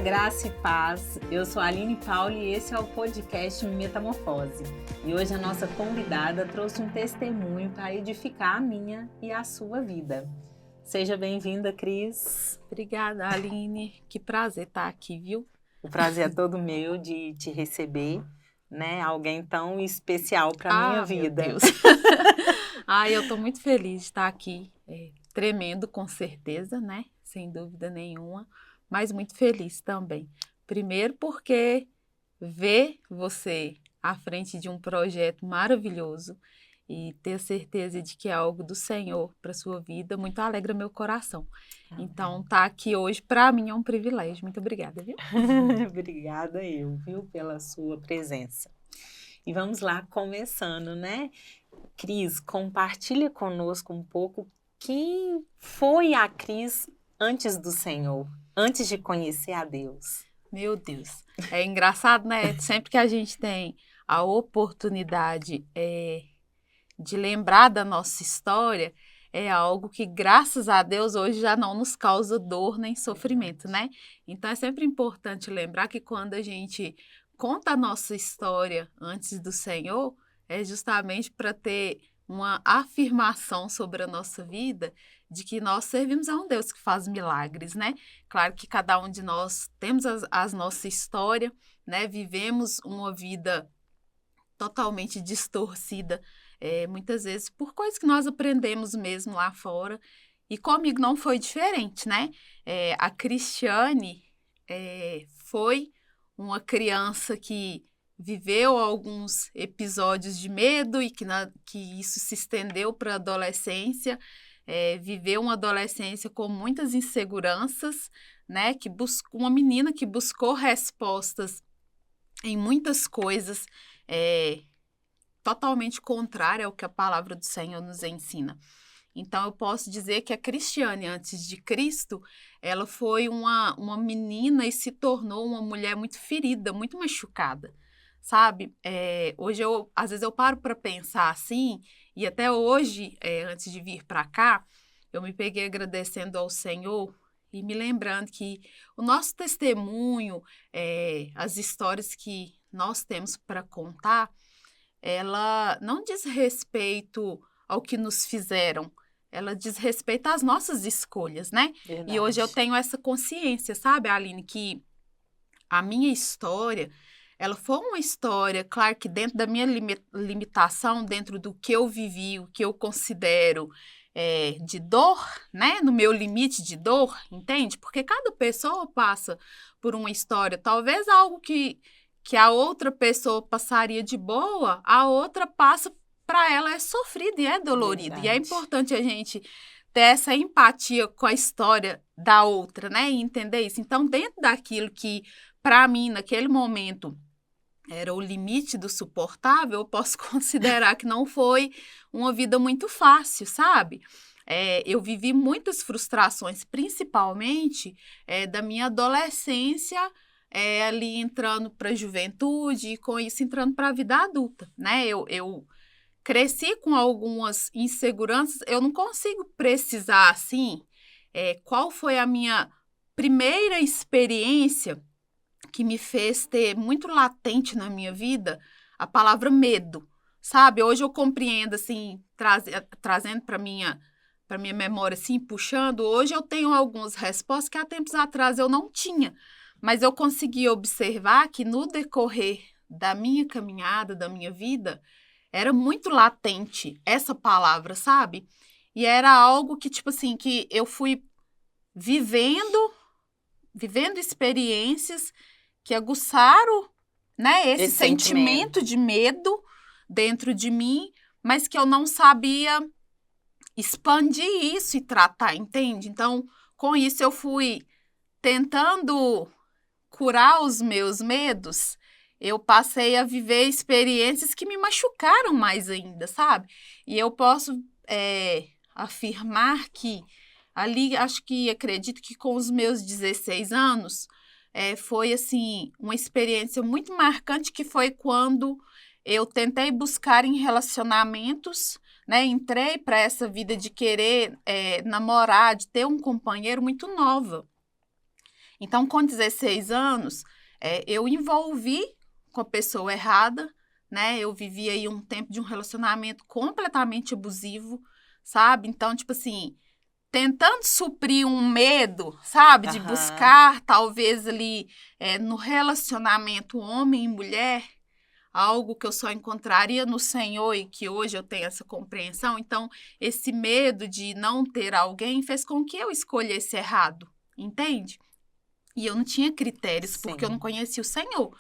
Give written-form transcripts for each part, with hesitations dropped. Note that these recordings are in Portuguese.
graça e paz. Eu sou a Aline Paula e esse é o podcast Metamorfose. E hoje a nossa convidada trouxe um testemunho para edificar a minha e a sua vida. Seja bem-vinda, Cris. Obrigada, Aline. Que prazer estar aqui, viu? O prazer é todo meu de te receber, né? Alguém tão especial para a minha vida. Meu Deus. Eu estou muito feliz de estar aqui, tremendo com certeza, né? Sem dúvida nenhuma, mas muito feliz também. Primeiro porque ver você à frente de um projeto maravilhoso e ter certeza de que é algo do Senhor para a sua vida, muito alegra meu coração. Então, estar aqui hoje, para mim, é um privilégio. Muito obrigada, viu? Obrigada viu, pela sua presença. E vamos lá, começando, né? Cris, compartilha conosco um pouco quem foi a Cris antes do Senhor, antes de conhecer a Deus. Meu Deus, é engraçado, né? Sempre que a gente tem a oportunidade de lembrar da nossa história, é algo que, graças a Deus, hoje já não nos causa dor nem sofrimento, né? Então, é sempre importante lembrar que quando a gente conta a nossa história antes do Senhor, é justamente para ter uma afirmação sobre a nossa vida de que nós servimos a um Deus que faz milagres, né? Claro que cada um de nós temos as nossa história, né? Vivemos uma vida totalmente distorcida, muitas vezes por coisas que nós aprendemos mesmo lá fora. E comigo não foi diferente, né? A Cristiane foi uma criança que viveu alguns episódios de medo e que isso se estendeu para a adolescência, viveu uma adolescência com muitas inseguranças, né? Uma menina que buscou respostas em muitas coisas, totalmente contrária ao que a palavra do Senhor nos ensina. Então, eu posso dizer que a Cristiane, antes de Cristo, ela foi uma menina e se tornou uma mulher muito ferida, muito machucada, sabe? Hoje, às vezes, eu paro para pensar assim, e até hoje, antes de vir para cá, eu me peguei agradecendo ao Senhor e me lembrando que o nosso testemunho, as histórias que nós temos para contar, ela não diz respeito ao que nos fizeram, ela diz respeito às nossas escolhas, né? Verdade. E hoje eu tenho essa consciência, sabe, Aline, que a minha história, ela foi uma história, claro que dentro da minha limitação, dentro do que eu vivi, o que eu considero de dor, né? No meu limite de dor, entende? Porque cada pessoa passa por uma história, talvez algo que a outra pessoa passaria de boa, a outra passa, para ela é sofrido e é dolorido. Verdade. E é importante a gente ter essa empatia com a história da outra, né? E entender isso. Então, dentro daquilo que, para mim, naquele momento, era o limite do suportável, eu posso considerar que não foi uma vida muito fácil, sabe? Eu vivi muitas frustrações, principalmente da minha adolescência, ali entrando para a juventude e com isso entrando para a vida adulta, né? Eu cresci com algumas inseguranças, eu não consigo precisar, assim, qual foi a minha primeira experiência que me fez ter muito latente na minha vida a palavra medo, sabe? Hoje eu compreendo, assim, trazendo para minha memória, assim, puxando, hoje eu tenho algumas respostas que há tempos atrás eu não tinha, mas eu consegui observar que no decorrer da minha caminhada, da minha vida, era muito latente essa palavra, sabe? E era algo que, tipo assim, que eu fui vivendo experiências que aguçaram, né, esse sentimento de medo dentro de mim, mas que eu não sabia expandir isso e tratar, entende? Então, com isso eu fui tentando curar os meus medos, eu passei a viver experiências que me machucaram mais ainda, sabe? E eu posso afirmar que ali, acredito que com os meus 16 anos, foi, assim, uma experiência muito marcante, que foi quando eu tentei buscar em relacionamentos, né? Entrei para essa vida de querer namorar, de ter um companheiro muito nova. Então, com 16 anos, eu envolvi com a pessoa errada, né? Eu vivi aí um tempo de um relacionamento completamente abusivo, sabe? Então, tipo assim, tentando suprir um medo, sabe? De buscar, talvez, ali no relacionamento homem e mulher, algo que eu só encontraria no Senhor e que hoje eu tenho essa compreensão. Então, esse medo de não ter alguém fez com que eu escolhesse errado, entende? E eu não tinha critérios, porque eu não conhecia o Senhor.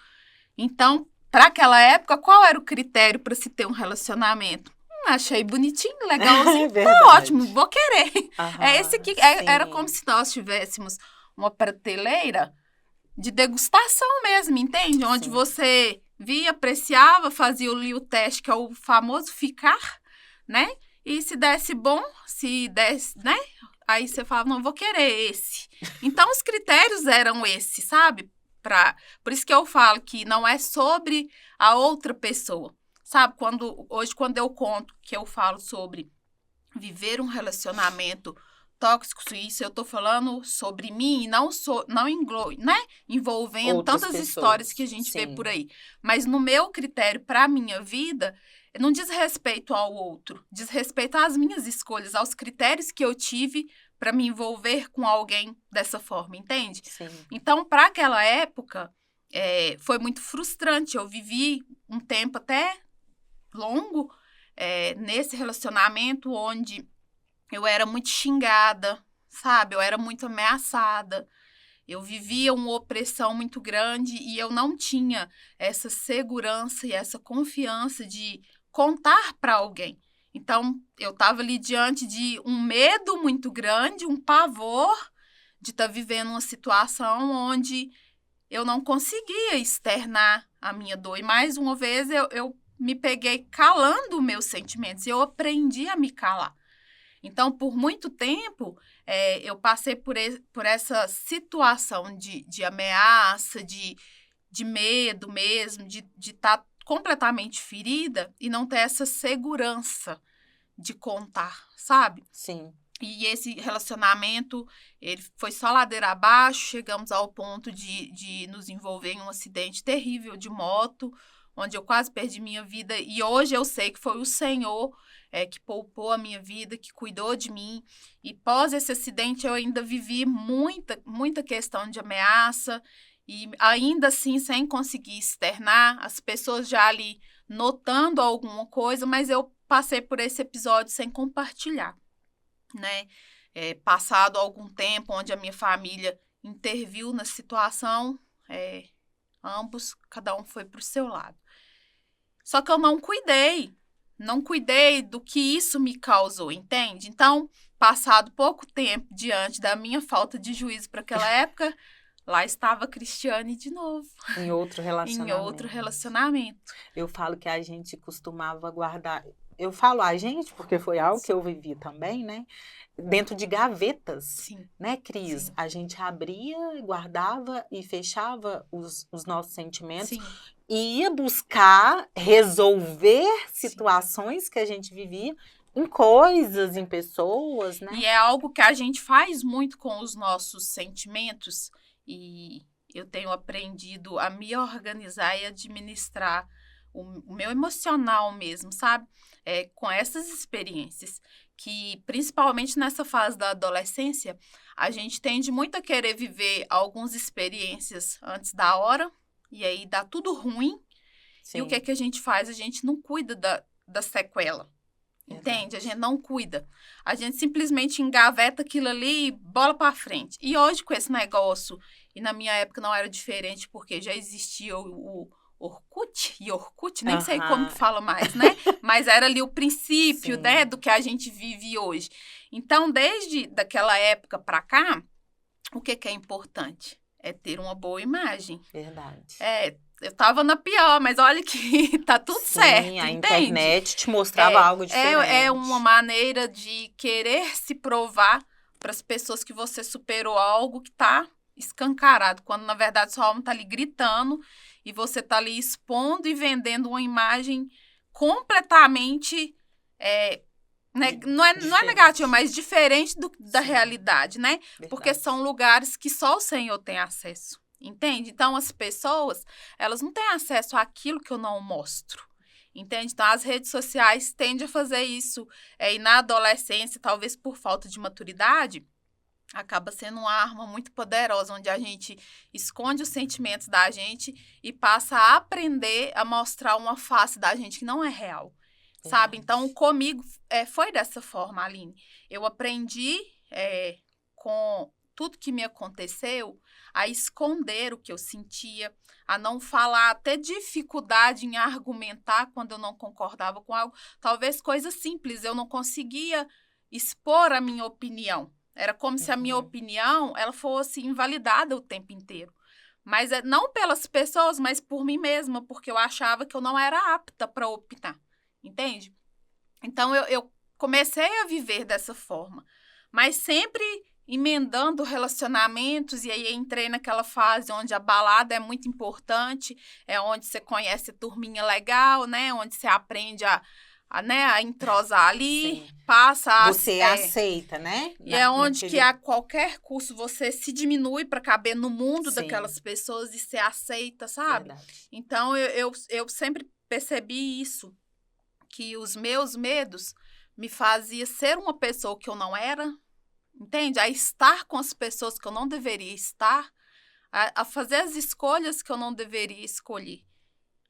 Então, para aquela época, qual era o critério para se ter um relacionamento? Achei bonitinho, legalzinho, tá ótimo, vou querer. Esse aqui era como se nós tivéssemos uma prateleira de degustação mesmo, entende? Onde você via, apreciava, fazia ali o teste, que é o famoso ficar, né? E se desse bom, se desse, né? Aí você fala, não, vou querer esse. Então, os critérios eram esses, sabe? Por isso que eu falo que não é sobre a outra pessoa. Sabe, hoje quando eu conto que eu falo sobre viver um relacionamento tóxico, isso eu tô falando sobre mim, não né, envolvendo outras tantas pessoas. Histórias que a gente vê por aí. Mas no meu critério, para a minha vida, não diz respeito ao outro, diz respeito às minhas escolhas, aos critérios que eu tive para me envolver com alguém dessa forma, entende? Sim. Então, para aquela época, foi muito frustrante. Eu vivi um tempo até longo nesse relacionamento onde eu era muito xingada, sabe? Eu era muito ameaçada. Eu vivia uma opressão muito grande e eu não tinha essa segurança e essa confiança de contar para alguém. Então, eu estava ali diante de um medo muito grande, um pavor de estar vivendo uma situação onde eu não conseguia externar a minha dor. E mais uma vez eu me peguei calando meus sentimentos e eu aprendi a me calar. Então, por muito tempo, eu passei por essa situação de ameaça, de medo mesmo, de estar completamente ferida e não ter essa segurança de contar, sabe? Sim. E esse relacionamento, ele foi só ladeira abaixo, chegamos ao ponto de nos envolver em um acidente terrível de moto, onde eu quase perdi minha vida. E hoje eu sei que foi o Senhor que poupou a minha vida, que cuidou de mim. E pós esse acidente eu ainda vivi muita questão de ameaça. E ainda assim, sem conseguir externar, as pessoas já ali notando alguma coisa, mas eu passei por esse episódio sem compartilhar, né? Passado algum tempo, onde a minha família interviu na situação, ambos, cada um foi para o seu lado. Só que eu não cuidei do que isso me causou, entende? Então, passado pouco tempo diante da minha falta de juízo para aquela época, lá estava a Cristiane de novo. Em outro relacionamento. Em outro relacionamento. Eu falo que a gente costumava guardar... Eu falo a gente, porque foi algo que eu vivi também, né? Dentro de gavetas. Sim. Né, Cris? Sim. A gente abria, guardava e fechava os nossos sentimentos. Sim. E ia buscar resolver situações que a gente vivia em coisas, em pessoas, né? E é algo que a gente faz muito com os nossos sentimentos. E eu tenho aprendido a me organizar e administrar o meu emocional mesmo, sabe? Com essas experiências, que principalmente nessa fase da adolescência, a gente tende muito a querer viver algumas experiências antes da hora, e aí dá tudo ruim. Sim. E o que é que a gente faz? A gente não cuida da sequela. Entende? A gente não cuida. A gente simplesmente engaveta aquilo ali e bola pra frente. E hoje, com esse negócio, e na minha época não era diferente, porque já existia o Orkut, nem sei como que fala mais, né? Mas era ali o princípio, né, do que a gente vive hoje. Então, desde daquela época pra cá, o que é importante? É ter uma boa imagem. Verdade. Eu tava na pior, mas olha que tá tudo certo, a entende? Internet te mostrava algo diferente. É uma maneira de querer se provar para as pessoas que você superou algo que tá escancarado, quando na verdade sua alma tá ali gritando e você tá ali expondo e vendendo uma imagem completamente né? Não é negativa, mas diferente da realidade, né? Verdade. Porque são lugares que só o Senhor tem acesso, entende? Então, as pessoas, elas não têm acesso àquilo que eu não mostro, entende? Então, as redes sociais tendem a fazer isso. E na adolescência, talvez por falta de maturidade, acaba sendo uma arma muito poderosa, onde a gente esconde os sentimentos da gente e passa a aprender a mostrar uma face da gente que não é real, sabe? Então, comigo foi dessa forma, Aline. Eu aprendi com tudo que me aconteceu a esconder o que eu sentia, a não falar, a ter dificuldade em argumentar quando eu não concordava com algo. Talvez coisas simples, eu não conseguia expor a minha opinião. Era como se a minha opinião ela fosse invalidada o tempo inteiro. Mas não pelas pessoas, mas por mim mesma, porque eu achava que eu não era apta para opinar. Entende? Então, eu comecei a viver dessa forma. Mas sempre emendando relacionamentos, e aí entrei naquela fase onde a balada é muito importante, é onde você conhece a turminha legal, né? Onde você aprende a entrosar ali, Sim. passa a... Você aceita, né? E é onde que a qualquer custo você se diminui para caber no mundo daquelas pessoas e você aceita, sabe? Verdade. Então, eu sempre percebi isso, que os meus medos me faziam ser uma pessoa que eu não era, entende? A estar com as pessoas que eu não deveria estar, a fazer as escolhas que eu não deveria escolher.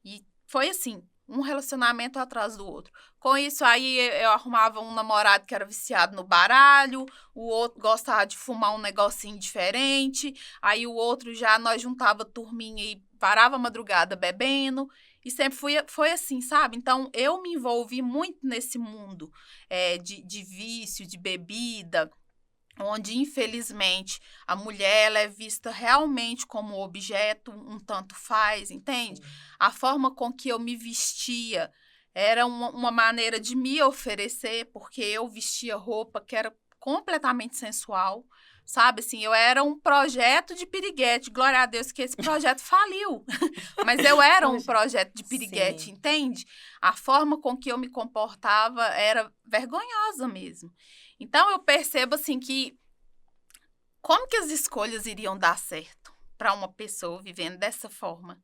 E foi assim, um relacionamento atrás do outro. Com isso, aí eu arrumava um namorado que era viciado no baralho, o outro gostava de fumar um negocinho diferente, aí o outro já, nós juntava turminha e parava a madrugada bebendo, e sempre foi assim, sabe? Então, eu me envolvi muito nesse mundo de vício, de bebida, onde, infelizmente, a mulher ela é vista realmente como objeto, um tanto faz, entende? A forma com que eu me vestia era uma maneira de me oferecer, porque eu vestia roupa que era completamente sensual, sabe? Assim, eu era um projeto de piriguete, glória a Deus que esse projeto faliu, mas eu era um projeto de piriguete, Sim. entende? A forma com que eu me comportava era vergonhosa mesmo. Então, eu percebo, assim, que como que as escolhas iriam dar certo para uma pessoa vivendo dessa forma?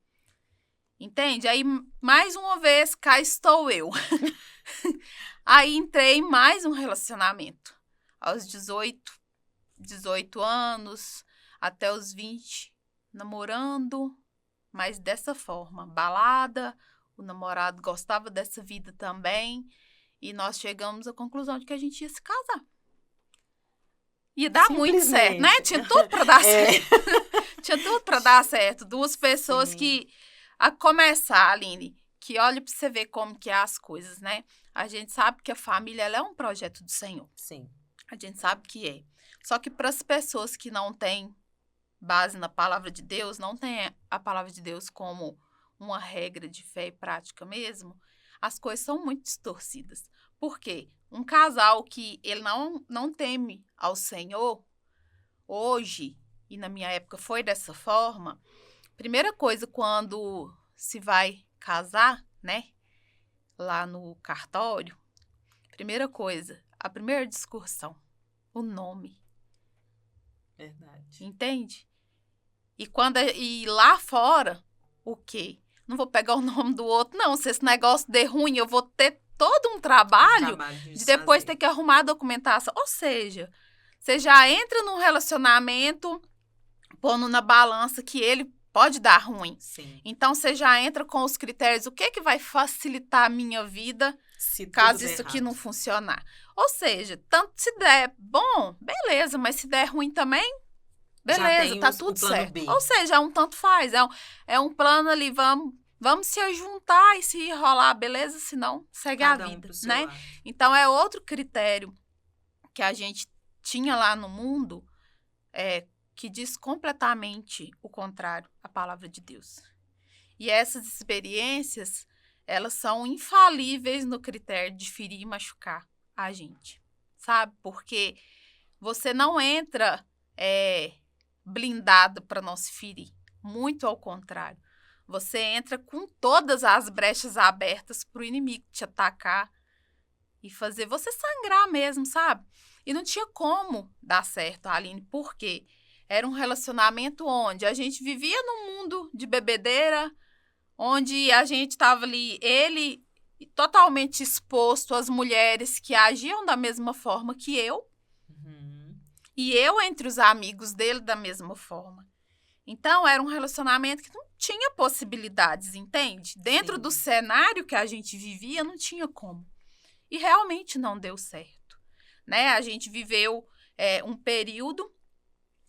Entende? Aí, mais uma vez, cá estou eu. Aí, entrei em mais um relacionamento. Aos 18 anos, até os 20, namorando, mas dessa forma. Balada, o namorado gostava dessa vida também. E nós chegamos à conclusão de que a gente ia se casar. Ia dar muito certo, né? Tinha tudo para dar certo. Tinha tudo para dar certo. Duas pessoas que... A começar, Aline, que olha para você ver como que é as coisas, né? A gente sabe que a família ela é um projeto do Senhor. Sim. A gente sabe que é. Só que para as pessoas que não têm base na palavra de Deus, não têm a palavra de Deus como uma regra de fé e prática mesmo, as coisas são muito distorcidas. Por quê? Um casal que ele não teme ao Senhor, hoje, e na minha época foi dessa forma, primeira coisa quando se vai casar, né, lá no cartório, primeira coisa, a primeira discussão, o nome. Verdade. Entende? E lá fora, o quê? Não vou pegar o nome do outro, não. Se esse negócio der ruim, eu vou ter todo um trabalho de depois ter que arrumar a documentação. Ou seja, você já entra num relacionamento pondo na balança que ele pode dar ruim. Sim. Então, você já entra com os critérios, o que vai facilitar a minha vida caso isso aqui não funcionar. Ou seja, tanto se der bom, beleza, mas se der ruim também, beleza, tá tudo certo. B. Ou seja, é um tanto faz, é um plano ali, vamos se juntar e se rolar, beleza? Se não, segue a vida, né? Lado. Então, é outro critério que a gente tinha lá no mundo, que diz completamente o contrário à palavra de Deus. E essas experiências, elas são infalíveis no critério de ferir e machucar a gente, sabe? Porque você não entra blindado para não se ferir. Muito ao contrário. Você entra com todas as brechas abertas para o inimigo te atacar e fazer você sangrar mesmo, sabe? E não tinha como dar certo, Aline, por quê? Era um relacionamento onde a gente vivia num mundo de bebedeira, onde a gente estava ali, ele totalmente exposto às mulheres que agiam da mesma forma que eu, e eu entre os amigos dele da mesma forma. Então, era um relacionamento que não tinha possibilidades, entende? Dentro do cenário que a gente vivia, não tinha como. E realmente não deu certo, né? A gente viveu um período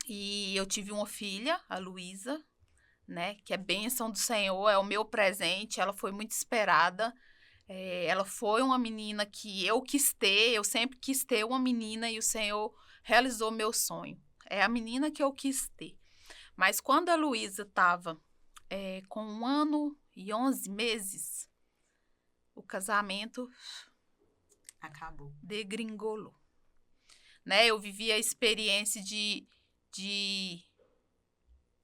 e eu tive uma filha, a Luísa, né? Que é bênção do Senhor, é o meu presente. Ela foi muito esperada. Ela foi uma menina que eu quis ter, eu sempre quis ter uma menina e o Senhor realizou meu sonho. É a menina que eu quis ter. Mas quando a Luísa estava com 1 ano e 11 meses, o casamento acabou, degringolou. Né? Eu vivi a experiência de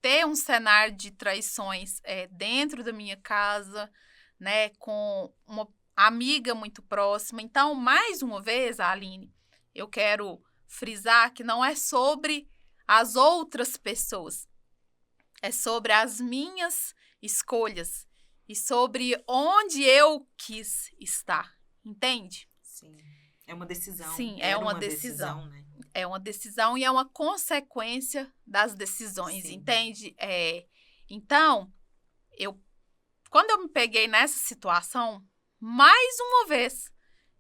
ter um cenário de traições dentro da minha casa, né? Com uma amiga muito próxima. Então, mais uma vez, Aline, eu quero frisar que não é sobre as outras pessoas. É sobre as minhas escolhas e sobre onde eu quis estar, entende? Sim, é uma decisão. Sim, é uma decisão, né? É uma decisão e é uma consequência das decisões, entende? Então, quando eu me peguei nessa situação, mais uma vez,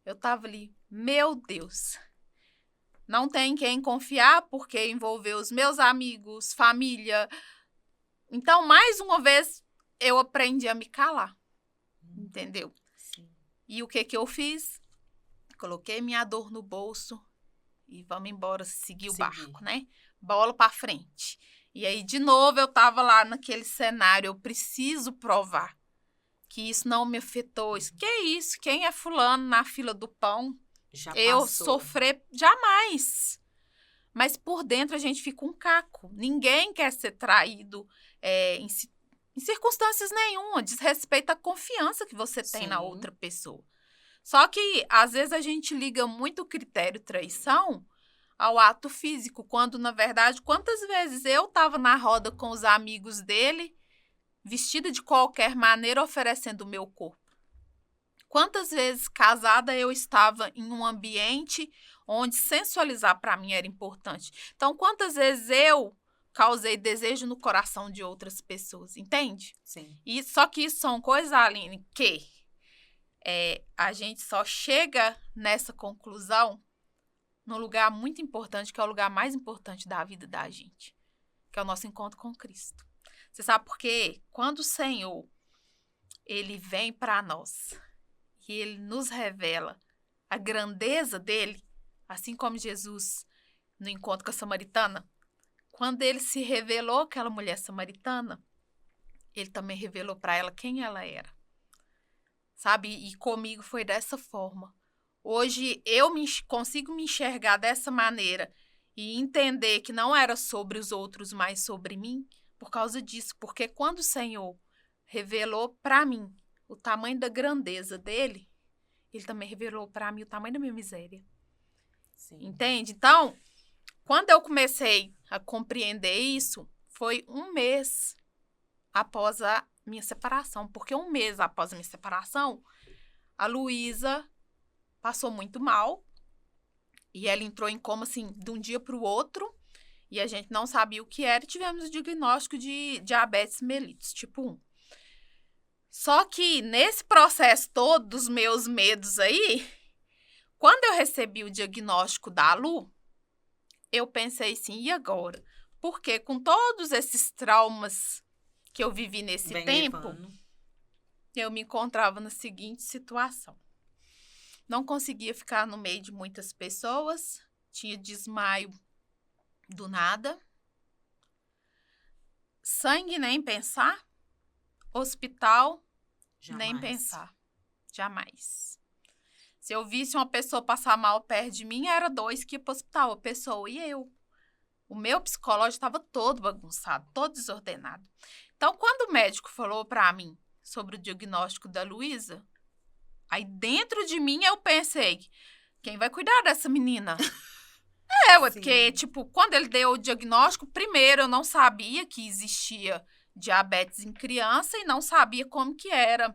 eu tava ali, meu Deus, não tem quem confiar porque envolveu os meus amigos, família. Então, mais uma vez, eu aprendi a me calar, entendeu? Sim. E o que eu fiz? Coloquei minha dor no bolso e vamos embora seguir o barco, né? Bola pra frente. E aí, de novo, eu tava lá naquele cenário, eu preciso provar que isso não me afetou. Que isso? Quem é fulano na fila do pão? Eu sofrer jamais. Mas por dentro a gente fica um caco. Ninguém quer ser traído em circunstâncias nenhuma. Diz respeito à confiança que você tem na outra pessoa. Só que, às vezes, a gente liga muito o critério traição ao ato físico, quando, na verdade, quantas vezes eu estava na roda com os amigos dele, vestida de qualquer maneira, oferecendo o meu corpo. Quantas vezes, casada, eu estava em um ambiente onde sensualizar para mim era importante. Então, quantas vezes eu causei desejo no coração de outras pessoas, entende? Sim. Só que isso são coisas, Aline, que a gente só chega nessa conclusão num lugar muito importante, que é o lugar mais importante da vida da gente, que é o nosso encontro com Cristo. Você sabe por quê? Quando o Senhor, ele vem para nós e ele nos revela a grandeza dele, assim como Jesus no encontro com a samaritana, quando ele se revelou àquela mulher samaritana, ele também revelou para ela quem ela era. Sabe? E comigo foi dessa forma. Hoje eu consigo me enxergar dessa maneira e entender que não era sobre os outros, mas sobre mim, por causa disso. Porque quando o Senhor revelou para mim o tamanho da grandeza dele, ele também revelou para mim o tamanho da minha miséria. Sim. Entende? Então, quando eu comecei a compreender isso, foi 1 mês após a minha separação. Porque 1 mês após a minha separação, a Luísa passou muito mal. E ela entrou em coma, assim, de um dia para o outro. E a gente não sabia o que era. E tivemos o diagnóstico de diabetes mellitus, tipo 1. Só que nesse processo todo dos meus medos aí, quando eu recebi o diagnóstico da Lu, eu pensei assim, e agora? Porque com todos esses traumas que eu vivi nesse tempo, eu me encontrava na seguinte situação. Não conseguia ficar no meio de muitas pessoas, tinha desmaio do nada, sangue nem pensar, hospital nem pensar, jamais. Se eu visse uma pessoa passar mal perto de mim, era 2 que ia para o hospital, a pessoa e eu. O meu psicológico estava todo bagunçado, todo desordenado. Então, quando o médico falou para mim sobre o diagnóstico da Luísa, Aí dentro de mim eu pensei, quem vai cuidar dessa menina? Porque, tipo, quando ele deu o diagnóstico, primeiro eu não sabia que existia diabetes em criança e não sabia como que era,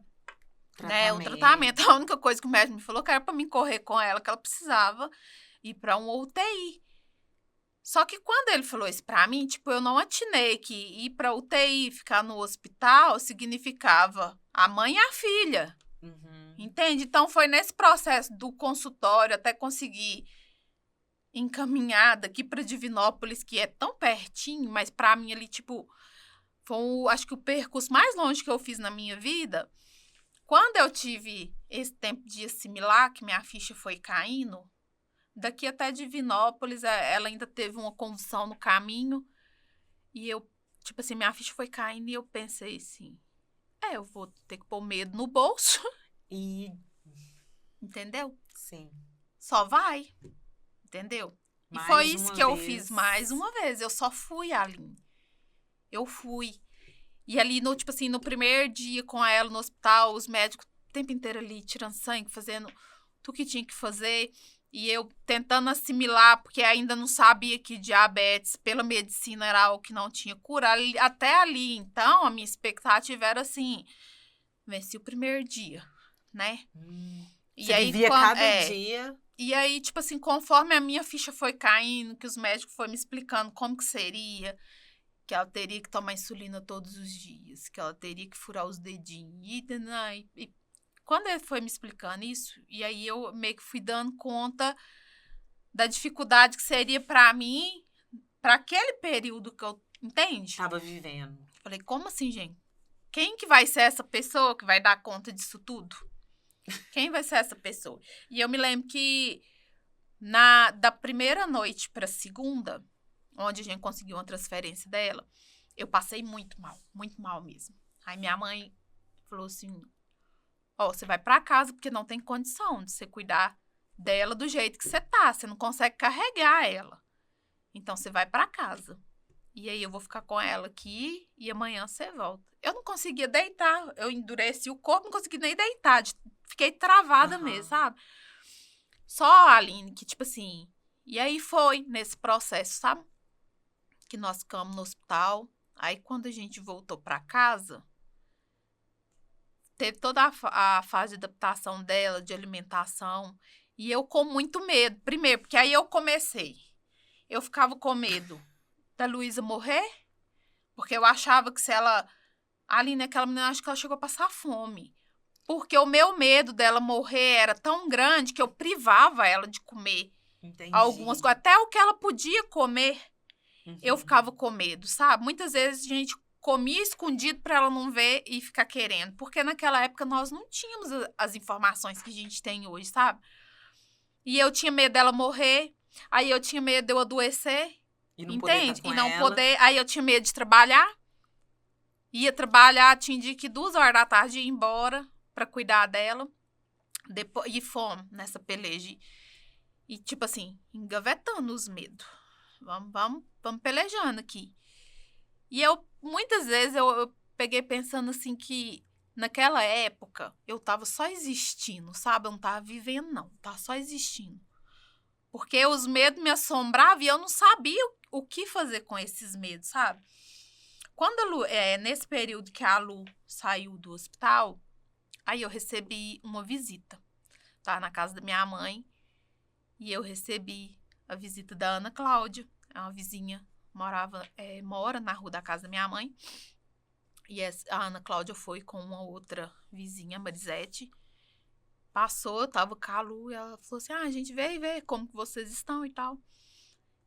né, o tratamento. A única coisa que o médico me falou que era pra mim correr com ela, que ela precisava ir pra um UTI. Só que quando ele falou isso pra mim, tipo, eu não atinei que ir pra UTI, ficar no hospital, significava a mãe e a filha. Entende? Então, foi nesse processo do consultório até conseguir encaminhar daqui para Divinópolis, que é tão pertinho, mas para mim ali, tipo, foi, acho que o percurso mais longe que eu fiz na minha vida. Quando eu tive esse tempo de assimilar, que minha ficha foi caindo, daqui até Divinópolis, ela ainda teve uma convulsão no caminho, e eu, tipo assim, minha ficha foi caindo e eu pensei assim, eu vou ter que pôr medo no bolso. Entendeu? Sim. Só vai. Entendeu? E foi isso que eu fiz mais uma vez. Eu só fui, Aline. Eu fui. E ali, tipo assim, no primeiro dia com ela no hospital, os médicos o tempo inteiro ali tirando sangue, fazendo tudo que tinha que fazer. E eu tentando assimilar, porque ainda não sabia que diabetes, pela medicina, era algo que não tinha cura. Até ali, então, a minha expectativa era assim, venci o primeiro dia, né? Você vivia cada dia. E aí, tipo assim, conforme a minha ficha foi caindo, que os médicos foram me explicando como que seria, que ela teria que tomar insulina todos os dias, que ela teria que furar os dedinhos. E quando ele foi me explicando isso, e aí eu meio que fui dando conta da dificuldade que seria pra mim, pra aquele período que eu, entende? Tava vivendo. Falei, como assim, gente? Quem que vai ser essa pessoa que vai dar conta disso tudo? Quem vai ser essa pessoa? E eu me lembro que da primeira noite pra segunda, onde a gente conseguiu uma transferência dela, eu passei muito mal mesmo. Aí minha mãe falou assim, você vai pra casa porque não tem condição de você cuidar dela do jeito que você tá, você não consegue carregar ela. Então você vai pra casa. E aí eu vou ficar com ela aqui e amanhã você volta. Eu não conseguia deitar, eu endureci o corpo, não consegui nem deitar, fiquei travada mesmo, sabe? Só a Aline, que tipo assim... E aí foi nesse processo, sabe? Que nós ficamos no hospital. Aí quando a gente voltou pra casa, teve toda a fase de adaptação dela, de alimentação. E eu com muito medo. Primeiro, porque aí eu comecei. Eu ficava com medo da Luísa morrer, porque eu achava que se ela... Ali naquela menina, acho que ela chegou a passar fome. Porque o meu medo dela morrer era tão grande que eu privava ela de comer. Entendi. Algumas coisas. Até o que ela podia comer, eu ficava com medo, sabe? Muitas vezes a gente comia escondido para ela não ver e ficar querendo. Porque naquela época nós não tínhamos as informações que a gente tem hoje, sabe? E eu tinha medo dela morrer. Aí eu tinha medo de eu adoecer. E não entende? Poder tá com e não ela. Poder. Aí eu tinha medo de trabalhar. Ia trabalhar, tinha dia que 2 horas da tarde ia embora pra cuidar dela. Depois, e fome nessa peleja. E tipo assim, engavetando os medos. Vamos pelejando aqui. E eu, muitas vezes, eu peguei pensando assim que naquela época eu tava só existindo, sabe? Eu não tava vivendo, não. Tava só existindo. Porque os medos me assombravam e eu não sabia o que fazer com esses medos, sabe? Quando a Lu, nesse período que a Lu saiu do hospital, aí eu recebi uma visita. Tava na casa da minha mãe e eu recebi a visita da Ana Cláudia. É uma vizinha, mora na rua da casa da minha mãe. E a Ana Cláudia foi com uma outra vizinha, a Marisete. Passou, tava com a Lu e ela falou assim, a gente veio ver como que vocês estão e tal.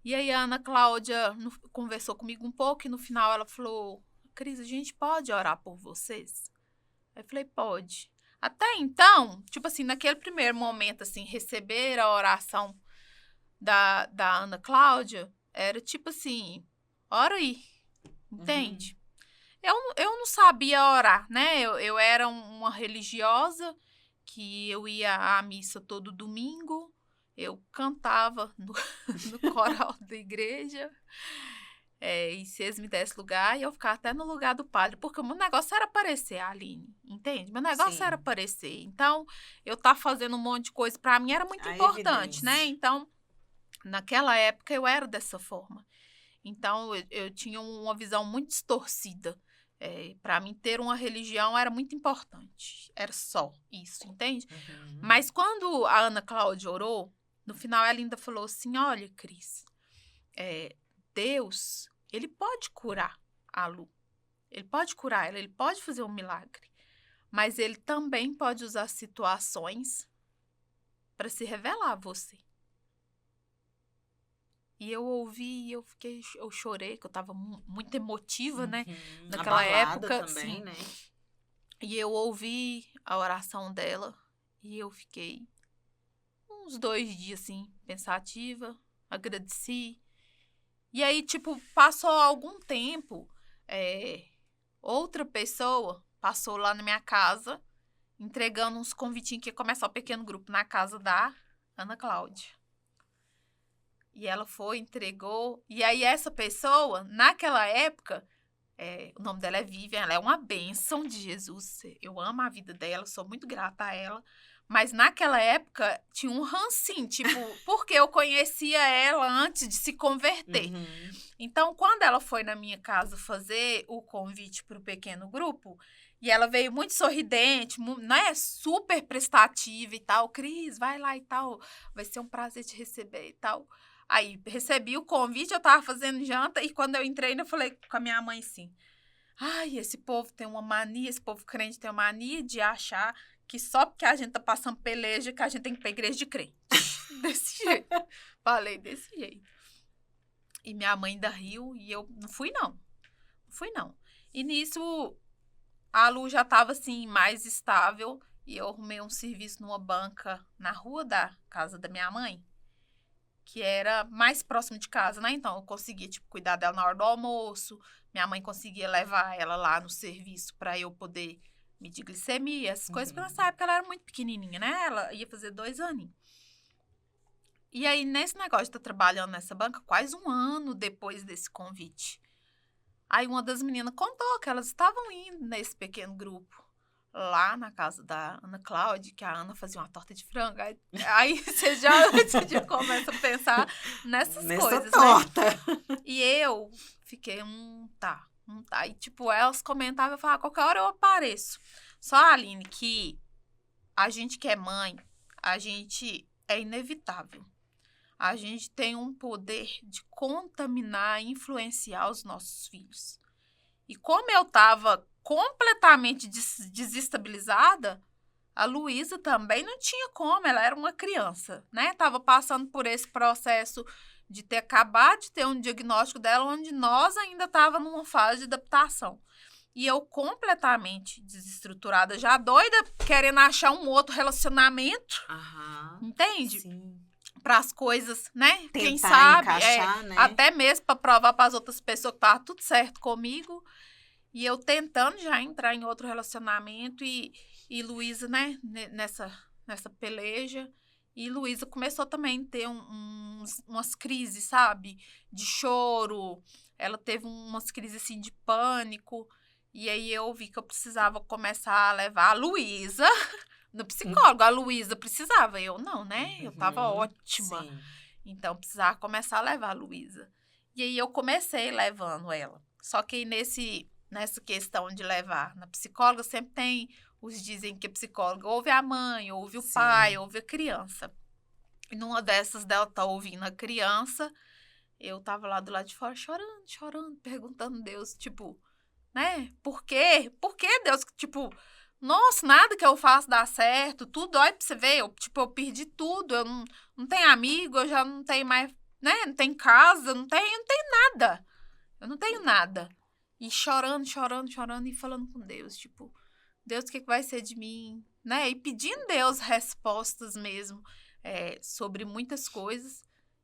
E aí a Ana Cláudia conversou comigo um pouco e no final ela falou, Cris, a gente pode orar por vocês? Aí eu falei, pode. Até então, tipo assim, naquele primeiro momento, assim, receber a oração da Ana Cláudia, era tipo assim, ora aí, entende? Eu não sabia orar, né? Eu era uma religiosa que eu ia à missa todo domingo, eu cantava no coral da igreja, E se eles me dessem lugar, eu ficar até no lugar do padre. Porque o meu negócio era aparecer, Aline. Entende? Meu negócio Sim. era aparecer. Então, eu estar fazendo um monte de coisa pra mim era muito importante, né? Evidência. Então, naquela época, eu era dessa forma. Então, eu tinha uma visão muito distorcida. Para mim, ter uma religião era muito importante. Era só isso, entende? Uhum. Mas quando a Ana Cláudia orou, no final ela ainda falou assim, olha, Cris, Deus, ele pode curar a Lu. Ele pode curar ela, ele pode fazer um milagre. Mas ele também pode usar situações para se revelar a você. E eu ouvi, eu chorei, que eu tava muito emotiva, né? Naquela Abalada época, também, sim. né? E eu ouvi a oração dela e eu fiquei uns 2 dias, assim, pensativa, agradeci. E aí, tipo, passou algum tempo, outra pessoa passou lá na minha casa, entregando uns convitinhos que ia começar o pequeno grupo na casa da Ana Cláudia. E ela foi, entregou. E aí, essa pessoa, naquela época, o nome dela é Vivian, ela é uma bênção de Jesus. Eu amo a vida dela, sou muito grata a ela. Mas naquela época, tinha um rancinho, tipo, porque eu conhecia ela antes de se converter. Uhum. Então, quando ela foi na minha casa fazer o convite para o pequeno grupo, e ela veio muito sorridente, né, super prestativa e tal, Cris, vai lá e tal, vai ser um prazer te receber e tal. Aí, recebi o convite, eu tava fazendo janta, e quando eu entrei, eu falei com a minha mãe assim, ai, esse povo tem uma mania, esse povo crente tem uma mania de achar que só porque a gente tá passando peleja que a gente tem que ir pra igreja de crente. Desse jeito. Falei desse jeito. E minha mãe ainda riu e eu não fui, não. Não fui, não. E nisso, a Lu já tava, assim, mais estável e eu arrumei um serviço numa banca na rua da casa da minha mãe, que era mais próximo de casa, né? Então, eu conseguia, tipo, cuidar dela na hora do almoço. Minha mãe conseguia levar ela lá no serviço para eu poder medir glicemia, essas coisas. Porque nessa época ela era muito pequenininha, né? Ela ia fazer 2 aninhos. E aí, nesse negócio de estar trabalhando nessa banca, quase 1 ano depois desse convite. Aí, uma das meninas contou que elas estavam indo nesse pequeno grupo lá na casa da Ana Cláudia, que a Ana fazia uma torta de frango. Aí você já começa a pensar nessa coisas, torta. Né? E eu fiquei, tá. E, tipo, elas comentavam, eu falava, qualquer hora eu apareço. Só, Aline, que a gente que é mãe, a gente é inevitável. A gente tem um poder de contaminar, influenciar os nossos filhos. E como eu tava completamente desestabilizada, a Luísa também não tinha como, ela era uma criança, né? Tava passando por esse processo de ter acabado de ter um diagnóstico dela, onde nós ainda tava numa fase de adaptação. E eu completamente desestruturada, já doida, querendo achar um outro relacionamento, entende? Sim. Para as coisas, né? Tentar quem sabe, encaixar, né? até mesmo para provar para as outras pessoas que tava tudo certo comigo. E eu tentando já entrar em outro relacionamento e Luísa, né, nessa peleja. E Luísa começou também a ter umas crises, sabe? De choro. Ela teve umas crises, assim, de pânico. E aí eu vi que eu precisava começar a levar a Luísa no psicólogo. A Luísa precisava, eu não, né? Eu tava ótima. Sim. Então, precisava começar a levar a Luísa. E aí eu comecei levando ela. Só que nessa questão de levar na psicóloga, sempre tem dizem que a psicóloga ouve a mãe, ouve o pai, ouve a criança. E numa dessas dela tá ouvindo a criança, eu tava lá do lado de fora chorando, perguntando a Deus, tipo, né? Por quê? Por que Deus, tipo, nossa, nada que eu faço dá certo, tudo, olha pra você ver, eu perdi tudo, eu não tenho amigo, eu já não tenho mais, né? Não tenho casa, não tenho nada. Eu não tenho nada. E chorando e falando com Deus, tipo, Deus, o que vai ser de mim? Né? E pedindo a Deus respostas mesmo sobre muitas coisas.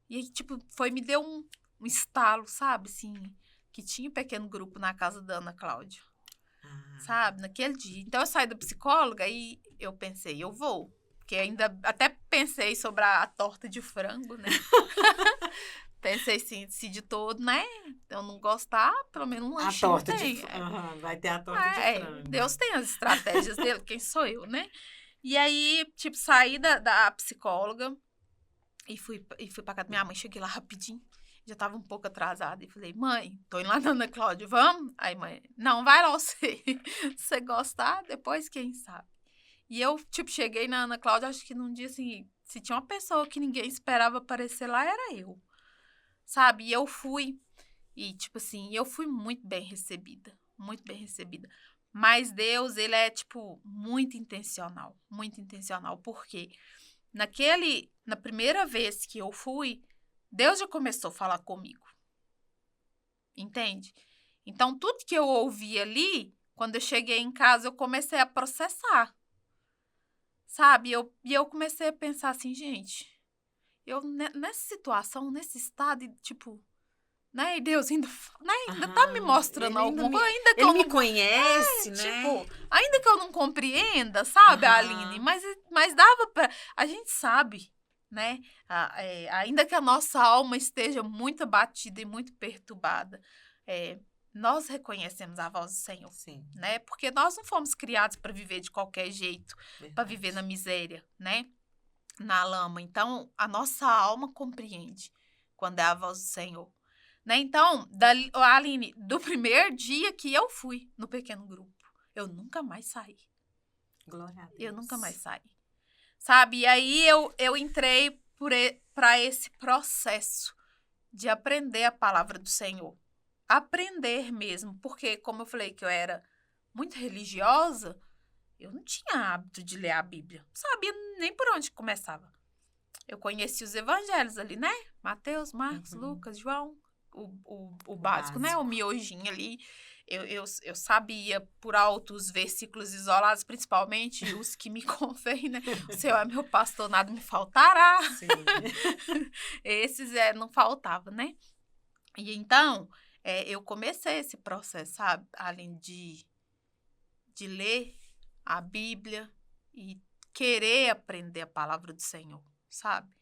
E aí, tipo, me deu um estalo, sabe? Assim, que tinha um pequeno grupo na casa da Ana Cláudia. Sabe? Naquele dia. Então, eu saí da psicóloga e eu pensei, eu vou. Porque ainda até pensei sobre a torta de frango, né? Pensei assim, se de todo, né? Eu não gostar, pelo menos um A lanchinho torta tem. de frango. Vai ter a torta de frango. Deus tem as estratégias dele, quem sou eu, né? E aí, tipo, saí da psicóloga e fui pra casa da minha mãe. Cheguei lá rapidinho, já tava um pouco atrasada. E falei, mãe, tô indo lá na Ana Cláudia, vamos? Aí, mãe, não, vai lá você. Se você gostar, depois quem sabe. E eu, tipo, cheguei na Ana Cláudia, acho que num dia, assim, se tinha uma pessoa que ninguém esperava aparecer lá, era eu. Sabe? E eu fui. E, tipo assim, eu fui muito bem recebida. Muito bem recebida. Mas Deus, ele é, tipo, muito intencional. Muito intencional. Porque na primeira vez que eu fui, Deus já começou a falar comigo. Entende? Então, tudo que eu ouvi ali, quando eu cheguei em casa, eu comecei a processar. Sabe? E eu comecei a pensar assim, gente, eu nessa situação, nesse estado, tipo, né? E Deus ainda tá me mostrando alguma coisa, ainda que ele eu me não... conhece, né? Tipo, ainda que eu não compreenda, sabe, Aline? Mas dava pra... A gente sabe, né? Ainda que a nossa alma esteja muito abatida e muito perturbada, nós reconhecemos a voz do Senhor. Sim. Né? Porque nós não fomos criados para viver de qualquer jeito, para Verdade. viver na miséria, né? Na lama. Então, a nossa alma compreende quando é a voz do Senhor. Né? Então, Aline, do primeiro dia que eu fui no pequeno grupo, eu nunca mais saí. Glória a Deus. Eu nunca mais saí. Sabe? E aí eu entrei para esse processo de aprender a palavra do Senhor. Aprender mesmo. Porque, como eu falei que eu era muito religiosa, eu não tinha hábito de ler a Bíblia. Não sabia nem por onde começava. Eu conheci os evangelhos ali, né? Mateus, Marcos, Lucas, João. O básico, né? O miojinho ali. Eu sabia por alto os versículos isolados, principalmente os que me convêm, né? O Senhor é meu pastor, nada me faltará. Sim. Esses não faltava, né? E então, eu comecei esse processo, sabe? Além de ler a Bíblia e querer aprender a palavra do Senhor, sabe?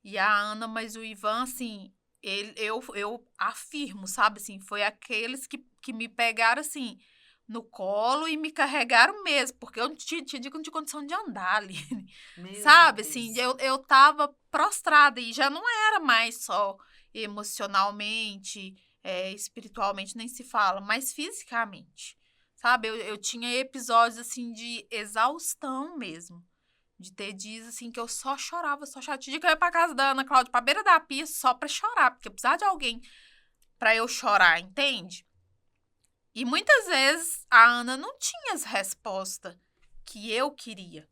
E a Ana, mas o Ivan, assim, eu afirmo, sabe? Assim, foi aqueles que me pegaram, assim, no colo e me carregaram mesmo, porque eu tinha dia que eu não tinha condição de andar ali, sabe? Assim, eu tava prostrada e já não era mais só emocionalmente, espiritualmente, nem se fala, mas fisicamente. Sabe, eu tinha episódios, assim, de exaustão mesmo. De ter dias, assim, que eu só chorava. Tinha dia que eu ia pra casa da Ana Cláudia, pra beira da pia, só pra chorar. Porque eu precisava de alguém pra eu chorar, entende? E muitas vezes a Ana não tinha as respostas que eu queria.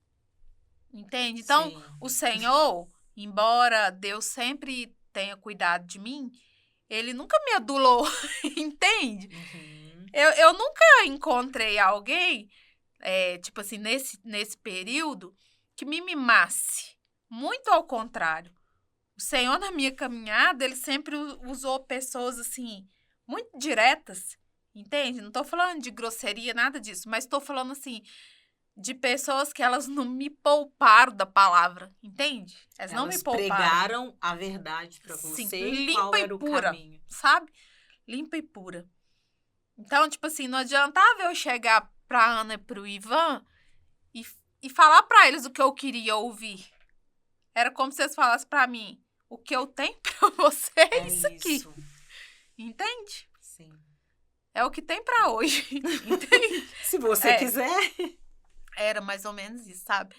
Entende? Então, sim, o Senhor, embora Deus sempre tenha cuidado de mim, ele nunca me adulou, entende? Uhum. Eu nunca encontrei alguém, tipo assim, nesse período, que me mimasse. Muito ao contrário. O Senhor, na minha caminhada, ele sempre usou pessoas, assim, muito diretas, entende? Não tô falando de grosseria, nada disso, mas tô falando, assim, de pessoas que elas não me pouparam da palavra, entende? Elas não me pouparam. Pregaram a verdade pra você. Sim, limpa qual era e o pura, caminho. sabe? Limpa e pura. Então, tipo assim, não adiantava eu chegar pra Ana e pro Ivan e falar pra eles o que eu queria ouvir. Era como se eles falassem pra mim, o que eu tenho pra você é isso aqui. Entende? Sim. É o que tem pra hoje. Entende? Se você quiser. Era mais ou menos isso, sabe?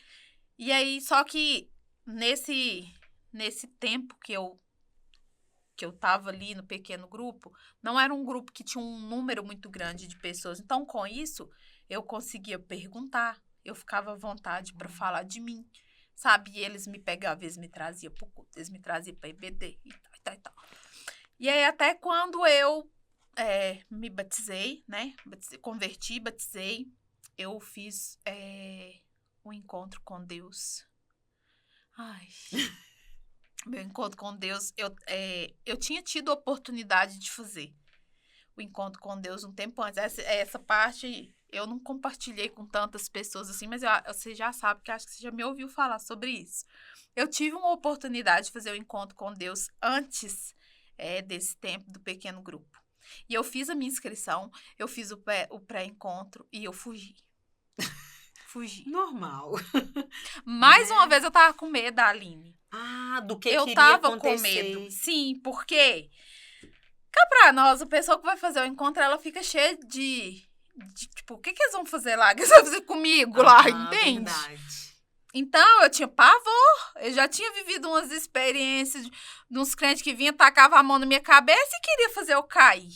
E aí, só que nesse tempo que eu tava ali no pequeno grupo, não era um grupo que tinha um número muito grande de pessoas. Então, com isso, eu conseguia perguntar, eu ficava à vontade para falar de mim, sabe? E eles me pegavam, eles me traziam pro culto, eles me traziam para EBD e tal, e tal. E aí, até quando eu me batizei, né? Converti, batizei, eu fiz um encontro com Deus. Ai... Meu encontro com Deus, eu tinha tido a oportunidade de fazer o encontro com Deus um tempo antes. Essa parte eu não compartilhei com tantas pessoas assim, mas você já sabe, que acho que você já me ouviu falar sobre isso. Eu tive uma oportunidade de fazer o encontro com Deus antes desse tempo do pequeno grupo. E eu fiz a minha inscrição, eu fiz o pré-encontro e eu fugi. Fugi. Normal. Mais uma vez eu tava com medo, Aline. Do que eu queria tava acontecer. com medo. Sim, porque cá pra nós, a pessoa que vai fazer o encontro, ela fica cheia de tipo, o que eles vão fazer lá? O que eles vão fazer comigo lá, entende? Verdade. Então, eu tinha pavor. Eu já tinha vivido umas experiências de uns crentes que vinham, tacavam a mão na minha cabeça e queria fazer eu cair.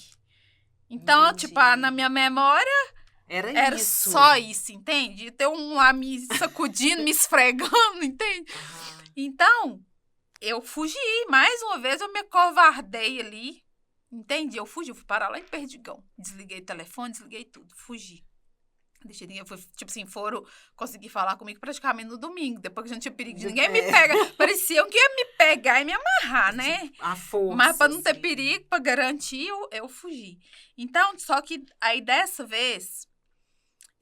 Então, Entendi. tipo, na minha memória, era isso. só isso, entende? Ter um lá me sacudindo, me esfregando, entende? Então, eu fugi. Mais uma vez, eu me acovardei ali. Entendi? Eu fugi. Eu fui parar lá em Perdigão. Desliguei o telefone, desliguei tudo. Fugi. Deixei ninguém, tipo assim, foram conseguir falar comigo praticamente no domingo, depois que já não tinha perigo de ninguém me pegar. Pareciam que ia me pegar e me amarrar, né? A força. Mas pra não ter perigo, pra garantir, eu fugi. Então, só que aí dessa vez,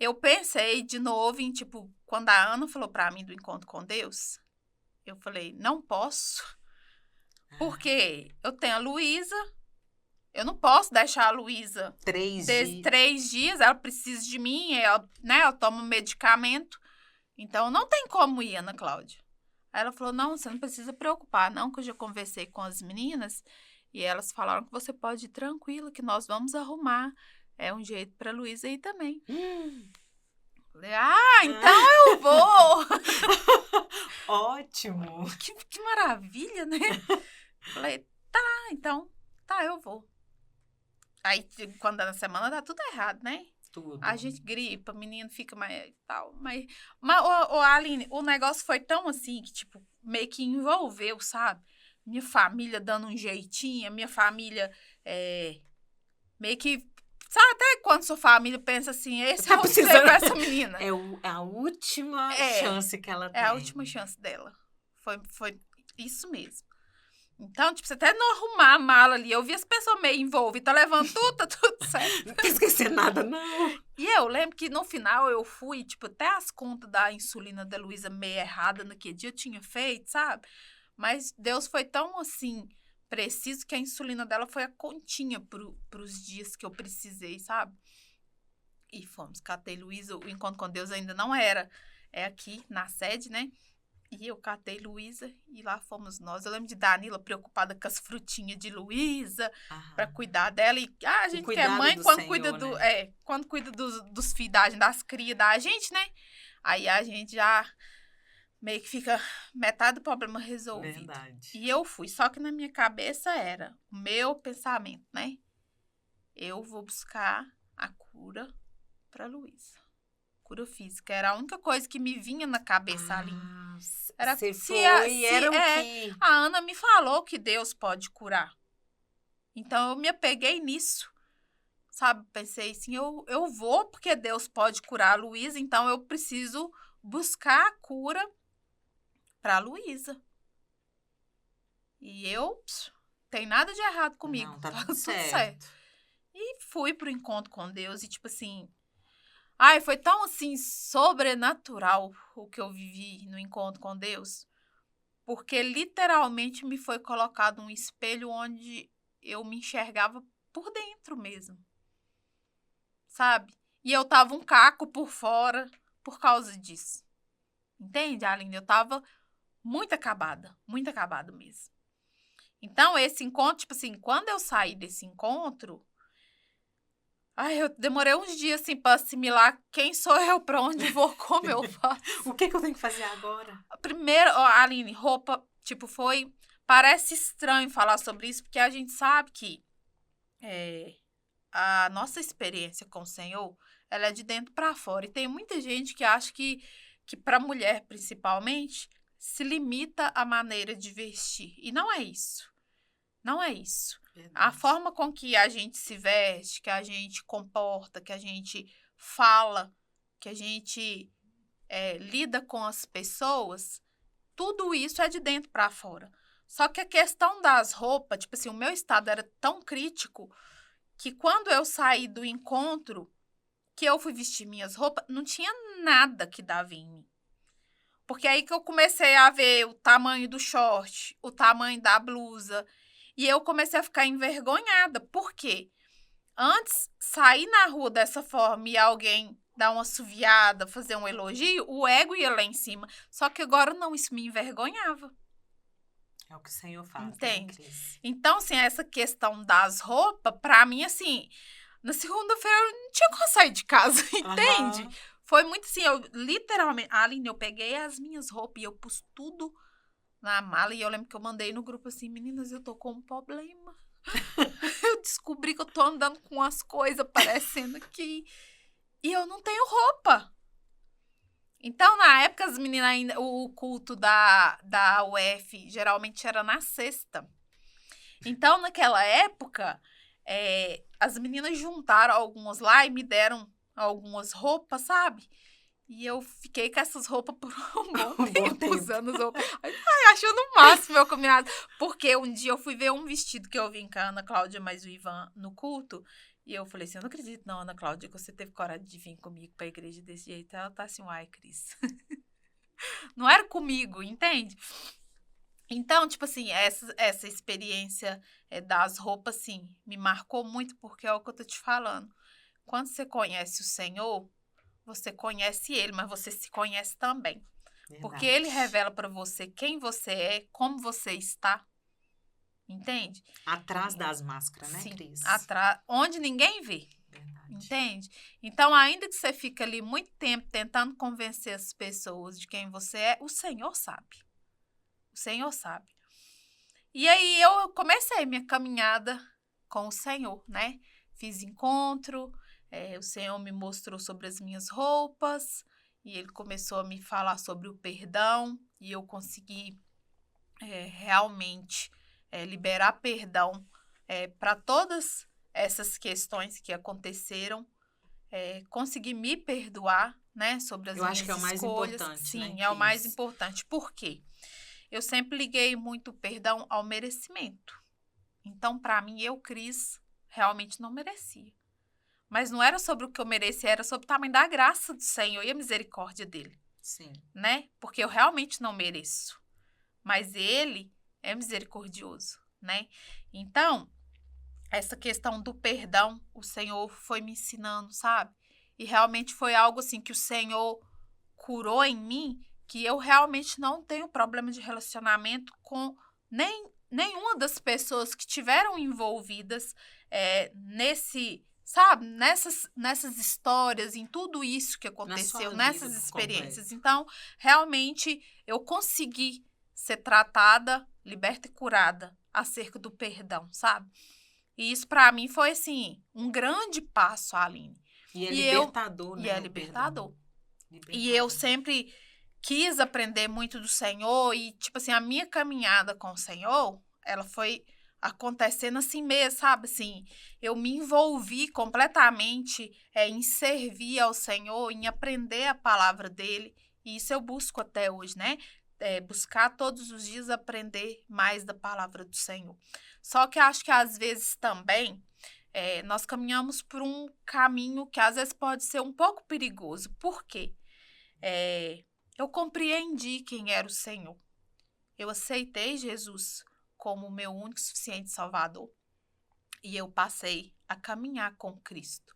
eu pensei de novo em, tipo, quando a Ana falou pra mim do encontro com Deus, eu falei, não posso, porque eu tenho a Luísa. Eu não posso deixar a Luísa 3 dias, ela precisa de mim, ela toma um medicamento. Então, não tem como ir, Ana Cláudia. Aí ela falou, não, você não precisa preocupar, não, que eu já conversei com as meninas e elas falaram que você pode ir tranquila, que nós vamos arrumar. É um jeito pra Luísa ir também. Falei, então eu vou! Ótimo! Que maravilha, né? Falei, então, eu vou. Aí, quando é na semana, dá tudo errado, né? Tudo. A gente gripa, o menino fica mais tal. Mas Aline, o negócio foi tão assim que, tipo, meio que envolveu, sabe? Minha família dando um jeitinho, minha família meio que. Sabe, até quando sua família pensa assim, esse é o precisando pra essa menina. É a última chance que ela tem. É a última chance dela. Foi isso mesmo. Então, tipo, você até não arrumar a mala ali. Eu vi as pessoas meio envolvidas, tá levando tudo, tá tudo certo. Não tem que esquecer nada, não. E eu lembro que no final eu fui, tipo, até as contas da insulina da Luísa meio errada naquele dia eu tinha feito, sabe? Mas Deus foi tão, assim, preciso que a insulina dela foi a continha pros dias que eu precisei, sabe? E fomos, catei Luísa, o encontro com Deus ainda não era. É aqui, na sede, né? E eu catei Luísa e lá fomos nós. Eu lembro de Danila preocupada com as frutinhas de Luísa para cuidar dela. E a gente que é mãe quando Senhor, cuida quando cuida dos filhos das crias da gente, né? Aí a gente já meio que fica metade do problema resolvido. Verdade. E eu fui, só que na minha cabeça era o meu pensamento, né? Eu vou buscar a cura para Luísa. Cura física. Era a única coisa que me vinha na cabeça ali. Era você a Ana me falou que Deus pode curar. Então, eu me apeguei nisso. Sabe? Pensei assim, eu vou porque Deus pode curar a Luísa, então eu preciso buscar a cura para a Luísa. E tem nada de errado comigo. Não, tá tudo certo. E fui pro encontro com Deus e, tipo assim... foi tão, assim, sobrenatural o que eu vivi no encontro com Deus, porque literalmente me foi colocado um espelho onde eu me enxergava por dentro mesmo, sabe? E eu tava um caco por fora por causa disso. Entende, Aline? Eu tava muito acabada mesmo. Então, esse encontro, tipo assim, quando eu saí desse encontro... eu demorei uns dias, assim, pra assimilar quem sou eu, pra onde vou, como eu faço. O que eu tenho que fazer agora? Primeiro, Aline, roupa, tipo, parece estranho falar sobre isso, porque a gente sabe que a nossa experiência com o Senhor, ela é de dentro pra fora. E tem muita gente que acha que pra mulher, principalmente, se limita a maneira de vestir. E não é isso. Não é isso. A forma com que a gente se veste, que a gente comporta, que a gente fala, que a gente lida com as pessoas, tudo isso é de dentro para fora. Só que a questão das roupas, tipo assim, o meu estado era tão crítico que quando eu saí do encontro, que eu fui vestir minhas roupas, não tinha nada que dava em mim. Porque aí que eu comecei a ver o tamanho do short, o tamanho da blusa. E eu comecei a ficar envergonhada. Por quê? Antes, sair na rua dessa forma e alguém dar uma assoviada, fazer um elogio, o ego ia lá em cima. Só que agora não, isso me envergonhava. É o que o Senhor faz, entende? Né, Cris? Então, assim, essa questão das roupas, pra mim, assim, na segunda-feira eu não tinha como sair de casa, entende? Aham. Foi muito assim, eu literalmente, Aline, eu peguei as minhas roupas e eu pus tudo na mala e eu lembro que eu mandei no grupo assim, meninas, eu tô com um problema. Eu descobri que eu tô andando com as coisas parecendo que... E eu não tenho roupa. Então, na época, as meninas ainda... O culto da UF geralmente era na sexta. Então, naquela época, as meninas juntaram algumas lá e me deram algumas roupas, sabe? E eu fiquei com essas roupas por um bom tempo, usando as roupas. Ai, achando o máximo meu combinado. Porque um dia eu fui ver um vestido que eu vi com a Ana Cláudia mais o Ivan no culto. E eu falei assim, eu não acredito não, Ana Cláudia, que você teve coragem de vir comigo pra igreja desse jeito. Ela tá assim, uai, Cris. Não era comigo, entende? Então, tipo assim, essa experiência das roupas, assim, me marcou muito, porque é o que eu tô te falando. Quando você conhece o Senhor, você conhece Ele, mas você se conhece também. Verdade. Porque Ele revela pra você quem você é, como você está, entende? Atrás das máscaras, né, Sim, Cris? onde ninguém vê, Verdade. entende? Então, ainda que você fique ali muito tempo tentando convencer as pessoas de quem você é, o Senhor sabe. O Senhor sabe. E aí eu comecei minha caminhada com o Senhor, né? Fiz encontro, o Senhor me mostrou sobre as minhas roupas e Ele começou a me falar sobre o perdão e eu consegui realmente liberar perdão para todas essas questões que aconteceram, consegui me perdoar, né? Sobre as Eu minhas acho que é o mais escolhas. importante, Sim, né, é o mais Cris? importante. Por quê? Eu sempre liguei muito perdão ao merecimento. Então, para mim, eu, Cris, realmente não merecia. Mas não era sobre o que eu merecia, era sobre o tamanho da graça do Senhor e a misericórdia dele. Sim. Né? Porque eu realmente não mereço. Mas ele é misericordioso, né? Então, essa questão do perdão, o Senhor foi me ensinando, sabe? E realmente foi algo assim que o Senhor curou em mim, que eu realmente não tenho problema de relacionamento com nenhuma das pessoas que tiveram envolvidas sabe, nessas histórias, em tudo isso que aconteceu, nessas experiências. Então, realmente, eu consegui ser tratada, liberta e curada acerca do perdão, sabe? E isso, para mim, foi, assim, um grande passo, Aline. E é libertador, né? E é libertador. Libertador. E eu sempre quis aprender muito do Senhor e, tipo assim, a minha caminhada com o Senhor, ela foi acontecendo assim mesmo, sabe? Assim, eu me envolvi completamente em servir ao Senhor, em aprender a palavra dele. E isso eu busco até hoje, né? Buscar todos os dias aprender mais da palavra do Senhor. Só que acho que às vezes também nós caminhamos por um caminho que às vezes pode ser um pouco perigoso. Por quê? Eu compreendi quem era o Senhor. Eu aceitei Jesus como o meu único e suficiente Salvador. E eu passei a caminhar com Cristo.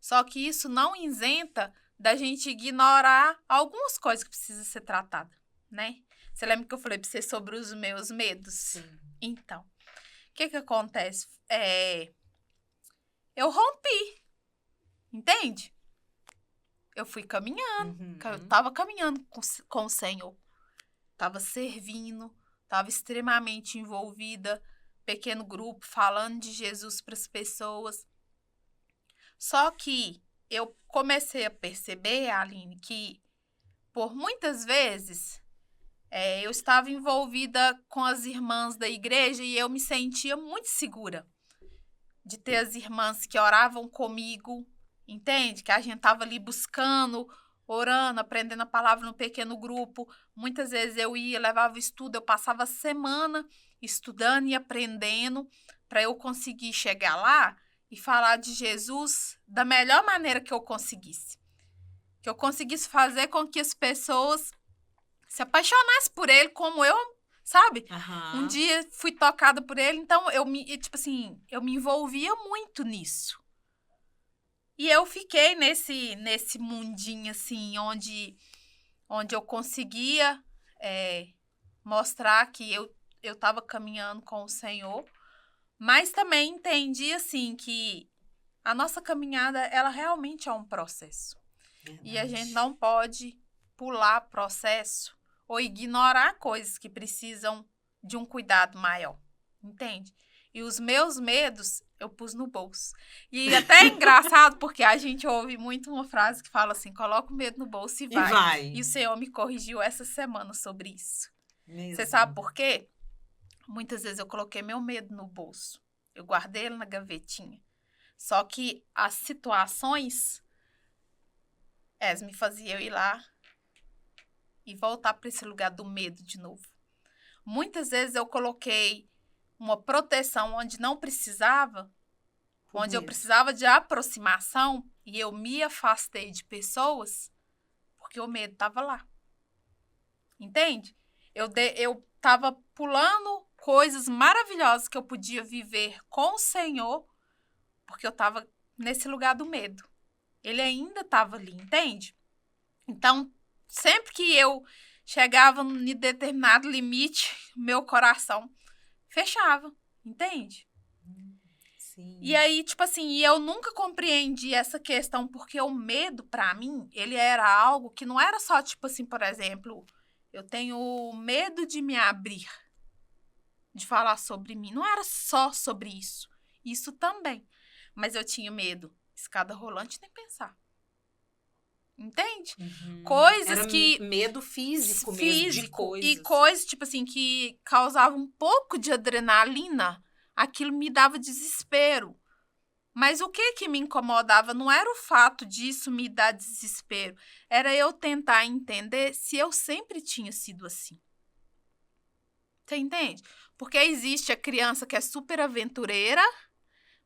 Só que isso não isenta da gente ignorar algumas coisas que precisam ser tratadas, né? Você lembra que eu falei para você sobre os meus medos? Sim. Então, o que acontece? Eu rompi, entende? Eu fui caminhando, eu tava caminhando com o Senhor, tava servindo, tava extremamente envolvida, pequeno grupo, falando de Jesus para as pessoas. Só que eu comecei a perceber, Aline, que por muitas vezes eu estava envolvida com as irmãs da igreja e eu me sentia muito segura de ter as irmãs que oravam comigo, entende? Que a gente estava ali buscando, orando, aprendendo a palavra no pequeno grupo. Muitas vezes eu ia, levava estudo, eu passava a semana estudando e aprendendo para eu conseguir chegar lá e falar de Jesus da melhor maneira que eu conseguisse. Que eu conseguisse fazer com que as pessoas se apaixonassem por ele como eu sabe? Um Aham. dia fui tocada por ele, então eu me envolvia muito nisso. E eu fiquei nesse mundinho, assim, onde eu conseguia mostrar que eu estava caminhando com o Senhor, mas também entendi, assim, que a nossa caminhada, ela realmente é um processo. E a gente não pode pular processo ou ignorar coisas que precisam de um cuidado maior, entende? E os meus medos eu pus no bolso. E até é engraçado porque a gente ouve muito uma frase que fala assim, coloca o medo no bolso e E vai. vai. E o Senhor me corrigiu essa semana sobre isso. Mesmo. Você sabe por quê? Muitas vezes eu coloquei meu medo no bolso. Eu guardei ele na gavetinha. Só que as situações me faziam eu ir lá e voltar para esse lugar do medo de novo. Muitas vezes eu coloquei uma proteção onde não precisava, onde eu precisava de aproximação e eu me afastei de pessoas porque o medo estava lá. Entende? Eu estava pulando coisas maravilhosas que eu podia viver com o Senhor porque eu estava nesse lugar do medo. Ele ainda estava ali, entende? Então, sempre que eu chegava em determinado limite, meu coração fechava, entende? Sim. E aí, tipo assim, eu nunca compreendi essa questão, porque o medo, pra mim, ele era algo que não era só, tipo assim, por exemplo, eu tenho medo de me abrir, de falar sobre mim. Não era só sobre isso. Isso também. Mas eu tinha medo. Escada rolante, nem pensar. Entende? Coisas Era que... medo físico mesmo, de coisas. E coisas, tipo assim, que causavam um pouco de adrenalina. Aquilo me dava desespero. Mas o que me incomodava não era o fato disso me dar desespero. Era eu tentar entender se eu sempre tinha sido assim. Você entende? Porque existe a criança que é super aventureira,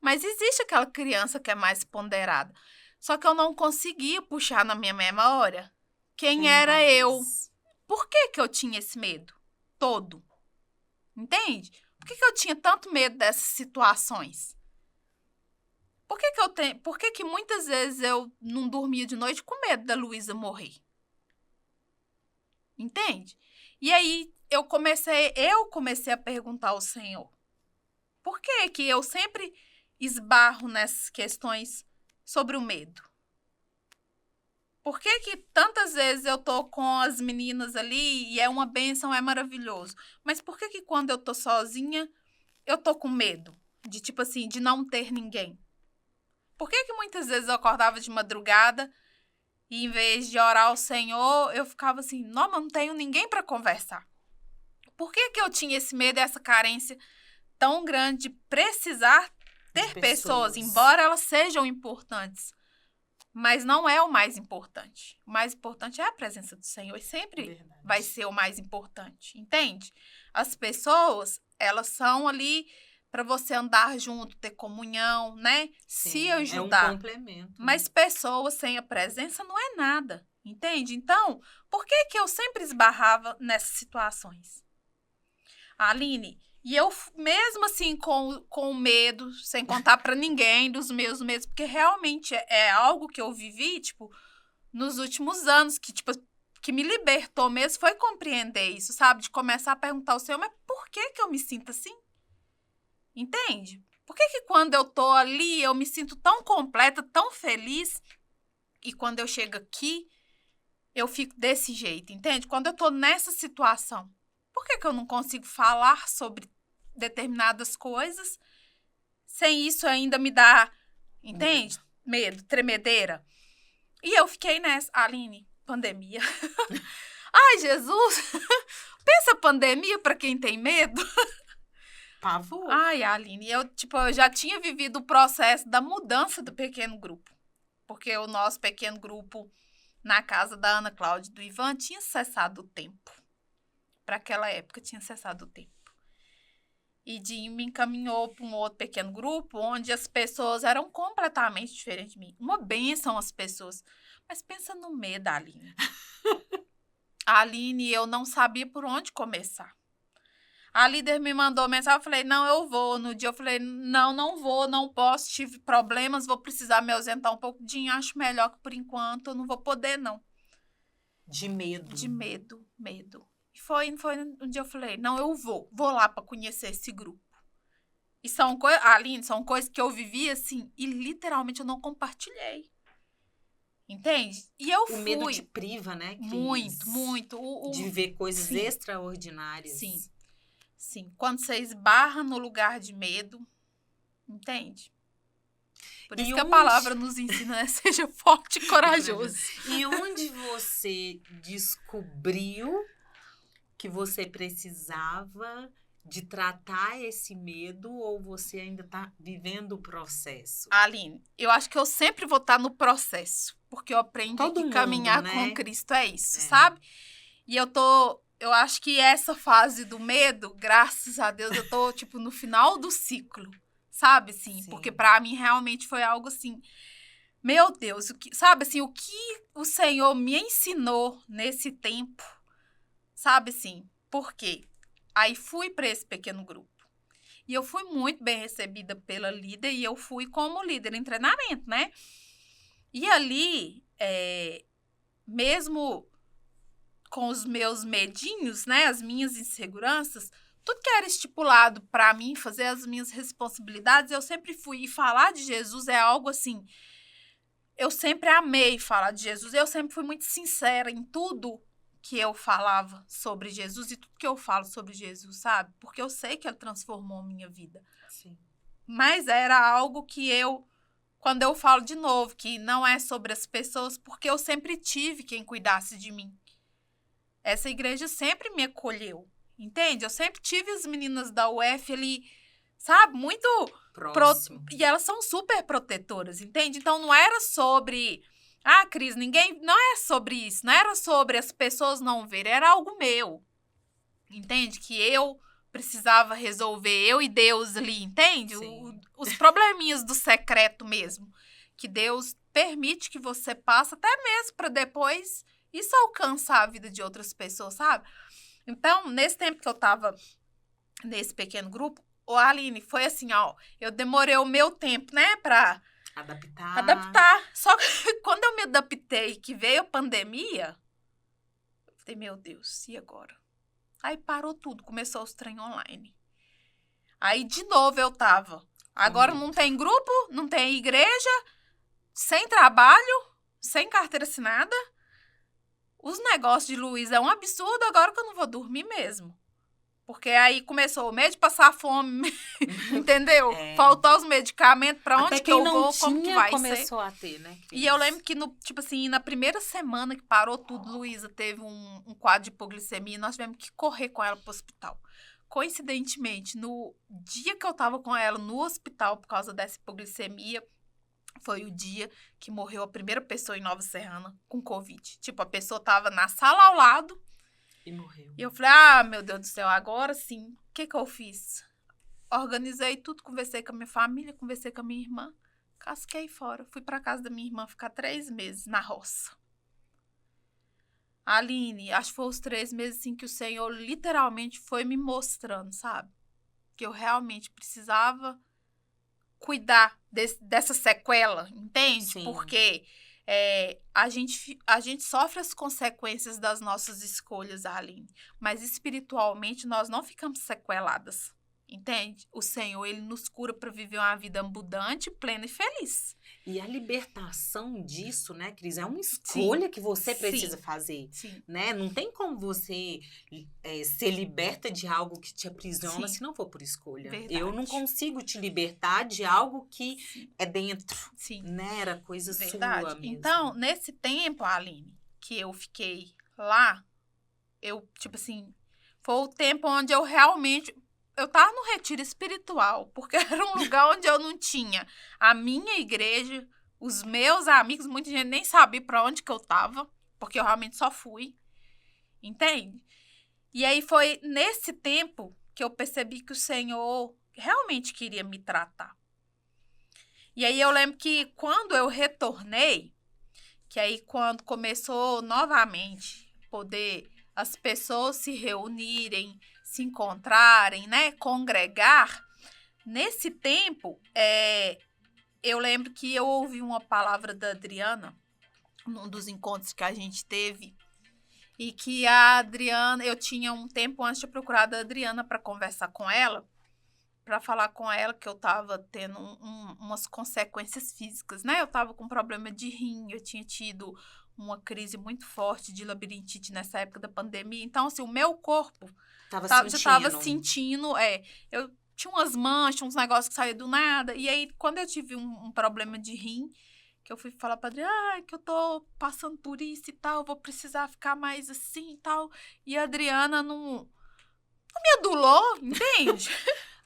mas existe aquela criança que é mais ponderada. Só que eu não conseguia puxar na minha memória quem era eu. Por que eu tinha esse medo todo? Entende? Por que eu tinha tanto medo dessas situações? Por que muitas vezes eu não dormia de noite com medo da Luísa morrer? Entende? E aí eu comecei a perguntar ao Senhor. Por que eu sempre esbarro nessas questões sobre o medo? Por que tantas vezes eu tô com as meninas ali e é uma bênção, é maravilhoso? Mas por que quando eu tô sozinha, eu tô com medo? De tipo assim, de não ter ninguém? Por que muitas vezes eu acordava de madrugada e em vez de orar ao Senhor, eu ficava assim, não, mas não tenho ninguém para conversar? Por que eu tinha esse medo e essa carência tão grande de precisar ter pessoas, embora elas sejam importantes? Mas não é o mais importante. O mais importante é a presença do Senhor. E sempre vai ser o mais importante. Entende? As pessoas, elas são ali para você andar junto, ter comunhão, né? Sim, se ajudar. É um complemento. Mas pessoas sem a presença não é nada. Entende? Então, por que eu sempre esbarrava nessas situações? Aline... E eu, mesmo assim, com medo, sem contar pra ninguém dos meus medos, porque realmente é algo que eu vivi, tipo, nos últimos anos, que, tipo, que me libertou mesmo, foi compreender isso, sabe? De começar a perguntar ao Senhor, mas por que eu me sinto assim? Entende? Por que quando eu tô ali, eu me sinto tão completa, tão feliz, e quando eu chego aqui, eu fico desse jeito, entende? Quando eu tô nessa situação, por que eu não consigo falar sobre determinadas coisas, sem isso ainda me dar, entende? Medo, tremedeira. E eu fiquei nessa, Aline, pandemia. Ai, Jesus! Pensa pandemia para quem tem medo. Pavor. Ai, Aline, eu já tinha vivido o processo da mudança do pequeno grupo. Porque o nosso pequeno grupo na casa da Ana Cláudia e do Ivan tinha cessado o tempo. Para aquela época tinha cessado o tempo. E Jim me encaminhou para um outro pequeno grupo, onde as pessoas eram completamente diferentes de mim. Uma bênção as pessoas. Mas pensa no medo, Aline. Aline, eu não sabia por onde começar. A líder me mandou mensagem, eu falei, não, eu vou. No dia eu falei, não, não vou, não posso, tive problemas, vou precisar me ausentar um pouquinho, acho melhor que por enquanto eu não vou poder, não. De medo. De medo. E foi um dia eu falei, não, eu vou lá para conhecer esse grupo. E são coisas, Aline, são coisas que eu vivi assim, e literalmente eu não compartilhei. Entende? E eu fui. O medo te priva, né, Cris? Muito. De ver coisas sim. extraordinárias. Sim. Quando você esbarra no lugar de medo, entende? Por isso que a palavra nos ensina, né? Seja forte e corajoso. E onde você descobriu que você precisava de tratar esse medo ou você ainda está vivendo o processo? Aline, eu acho que eu sempre vou estar no processo, porque eu aprendi que caminhar com Cristo é isso, sabe? E eu acho que essa fase do medo, graças a Deus, eu tô, tipo, no final do ciclo, sabe, assim? Sim. Porque pra mim realmente foi algo assim, meu Deus, sabe, assim, o que o Senhor me ensinou nesse tempo, sabe, assim, por quê? Aí fui para esse pequeno grupo. E eu fui muito bem recebida pela líder e eu fui como líder em treinamento, né? E ali, mesmo com os meus medinhos, né? As minhas inseguranças, tudo que era estipulado para mim, fazer as minhas responsabilidades, eu sempre fui. E falar de Jesus é algo assim... Eu sempre amei falar de Jesus. Eu sempre fui muito sincera em tudo que eu falava sobre Jesus e tudo que eu falo sobre Jesus, sabe? Porque eu sei que ele transformou a minha vida. Sim. Mas era algo que quando eu falo de novo, que não é sobre as pessoas, porque eu sempre tive quem cuidasse de mim. Essa igreja sempre me acolheu, entende? Eu sempre tive as meninas da UF ali, sabe? Muito próximo. E elas são super protetoras, entende? Então não era sobre... Cris, não é sobre isso, não era sobre as pessoas não verem, era algo meu, entende? Que eu precisava resolver, eu e Deus ali, entende? Os probleminhas do secreto mesmo, que Deus permite que você passe, até mesmo para depois isso alcançar a vida de outras pessoas, sabe? Então, nesse tempo que eu tava nesse pequeno grupo, Aline, foi assim, ó, eu demorei o meu tempo, né, pra... Adaptar. Só que quando eu me adaptei, que veio a pandemia, eu falei, meu Deus, e agora? Aí parou tudo, começou os treinos online. Aí, de novo, eu tava. Agora não tem grupo, não tem igreja, sem trabalho, sem carteira assinada. Os negócios de Luiz é um absurdo, agora que eu não vou dormir mesmo. Porque aí começou o medo de passar fome, entendeu? Faltar os medicamentos, pra onde que eu vou, como que vai começou a ter, né? E eu lembro que, na primeira semana que parou tudo, Luísa teve um quadro de hipoglicemia e nós tivemos que correr com ela pro hospital. Coincidentemente, no dia que eu tava com ela no hospital por causa dessa hipoglicemia, foi o dia que morreu a primeira pessoa em Nova Serrana com Covid. Tipo, a pessoa tava na sala ao lado, e morreu. E eu falei, meu Deus do céu, agora sim, o que eu fiz? Organizei tudo, conversei com a minha família, conversei com a minha irmã, casquei fora. Fui pra casa da minha irmã ficar 3 meses na roça. Aline, acho que foi os 3 meses assim, que o Senhor literalmente foi me mostrando, sabe? Que eu realmente precisava cuidar dessa sequela, entende? Sim. Porque... a gente sofre as consequências das nossas escolhas, Aline. Mas espiritualmente nós não ficamos sequeladas. Entende? O Senhor, ele nos cura para viver uma vida abundante, plena e feliz. E a libertação disso, né, Cris, é uma escolha que você precisa fazer, né? Não tem como você ser liberta de algo que te aprisiona se não for por escolha. Verdade. Eu não consigo te libertar de algo que é dentro, né? Era coisa sua mesmo. Então, nesse tempo, Aline, que eu fiquei lá, foi o tempo onde eu realmente... Eu tava no retiro espiritual, porque era um lugar onde eu não tinha a minha igreja, os meus amigos, muita gente nem sabia pra onde que eu tava, porque eu realmente só fui, entende? E aí foi nesse tempo que eu percebi que o Senhor realmente queria me tratar. E aí eu lembro que quando eu retornei, que aí quando começou novamente poder as pessoas se reunirem, se encontrarem, né, congregar, nesse tempo, eu lembro que eu ouvi uma palavra da Adriana, num dos encontros que a gente teve, e que a Adriana, eu tinha um tempo antes de procurar a Adriana para conversar com ela, para falar com ela que eu estava tendo umas consequências físicas, né? Eu estava com problema de rim, eu tinha tido uma crise muito forte de labirintite nessa época da pandemia. Então, assim, o meu corpo já estava sentindo, eu tinha umas manchas, uns negócios que saíam do nada. E aí, quando eu tive um problema de rim, que eu fui falar pra Adriana, que eu tô passando por isso e tal, vou precisar ficar mais assim e tal. E a Adriana não me adulou, entende?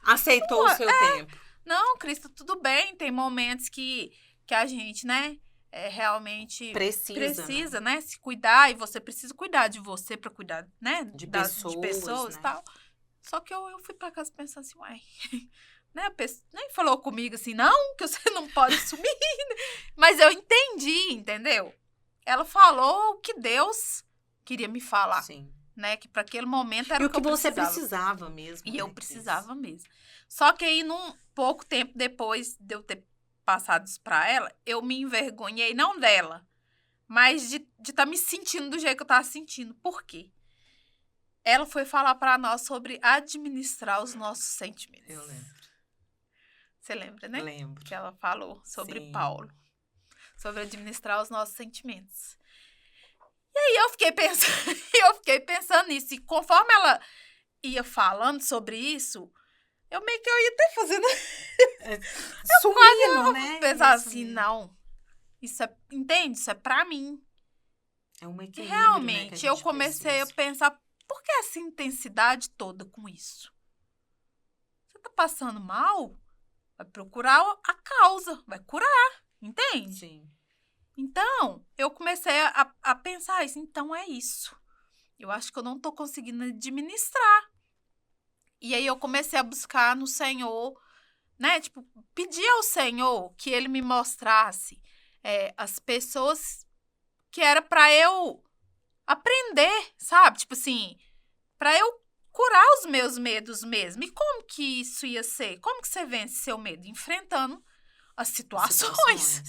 Aceitou o seu tempo. Não, Cristo, tudo bem. Tem momentos que a gente, né, realmente precisa, né, se cuidar. E você precisa cuidar de você para cuidar, né, de pessoas e né? tal. Só que eu fui para casa pensando assim, uai, né, a pessoa nem falou comigo assim, não, que você não pode sumir. Mas eu entendi, entendeu? Ela falou o que Deus queria me falar. Sim. Né, que para aquele momento era e o que eu você precisava mesmo. E né, eu precisava mesmo. Só que aí, num pouco tempo depois de eu ter passado isso pra ela, eu me envergonhei, não dela, mas de estar me sentindo do jeito que eu tava sentindo. Por quê? Ela foi falar pra nós sobre administrar os nossos sentimentos. Eu lembro. Você lembra, né? Lembro. Que ela falou sobre Sim. Paulo. Sobre administrar os nossos sentimentos. E aí eu fiquei pensando nisso. E conforme ela ia falando sobre isso, eu meio que eu ia até fazendo... Sumindo, né? Pensar assim, não. Isso entende? Isso é pra mim. É uma equilíbrio, E realmente, né, eu comecei a pensar, por que essa intensidade toda com isso? Você tá passando mal? Vai procurar a causa, vai curar, entende? Sim. Então, eu comecei a pensar isso. Então, é isso. Eu acho que eu não tô conseguindo administrar. E aí, eu comecei a buscar no Senhor, né? Tipo, pedir ao Senhor que Ele me mostrasse as pessoas que era pra eu aprender, sabe? Tipo assim, pra eu curar os meus medos mesmo. E como que isso ia ser? Como que você vence seu medo? Enfrentando as situações.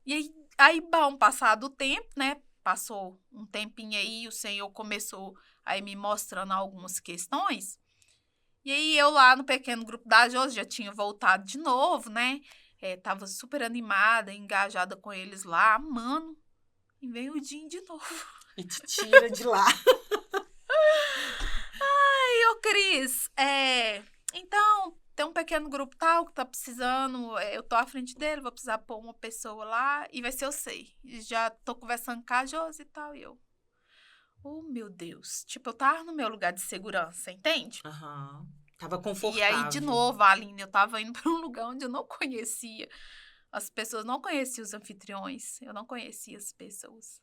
E aí, bom, passado o tempo, né? Passou um tempinho aí, o Senhor começou a ir me mostrando algumas questões. E aí, eu lá no pequeno grupo da Josi já tinha voltado de novo, né? Tava super animada, engajada com eles lá, amando. E veio o Jim de novo. E te tira de lá. Ai, ô Cris, então, tem um pequeno grupo tal que tá precisando, eu tô à frente dele, vou precisar pôr uma pessoa lá e vai ser eu sei. E já tô conversando com a Josi e tal, e eu... Oh, meu Deus. Tipo, eu tava no meu lugar de segurança, entende? Aham. Tava confortável. E aí, de novo, Aline, eu tava indo pra um lugar onde eu não conhecia as pessoas, não conhecia os anfitriões, eu não conhecia as pessoas.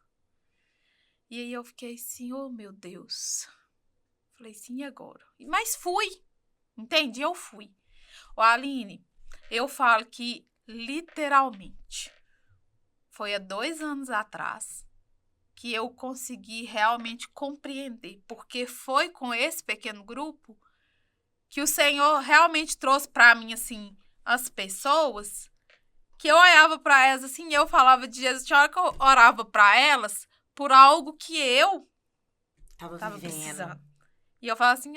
E aí eu fiquei assim, oh, meu Deus. Falei assim, e agora? Mas fui, entende? Eu fui. Ô, Aline, eu falo que, literalmente, foi há 2 anos atrás que eu consegui realmente compreender, porque foi com esse pequeno grupo que o Senhor realmente trouxe para mim, assim, as pessoas que eu olhava para elas, assim, e eu falava de Jesus, tinha hora que eu orava para elas por algo que eu tava precisando. E eu falava assim,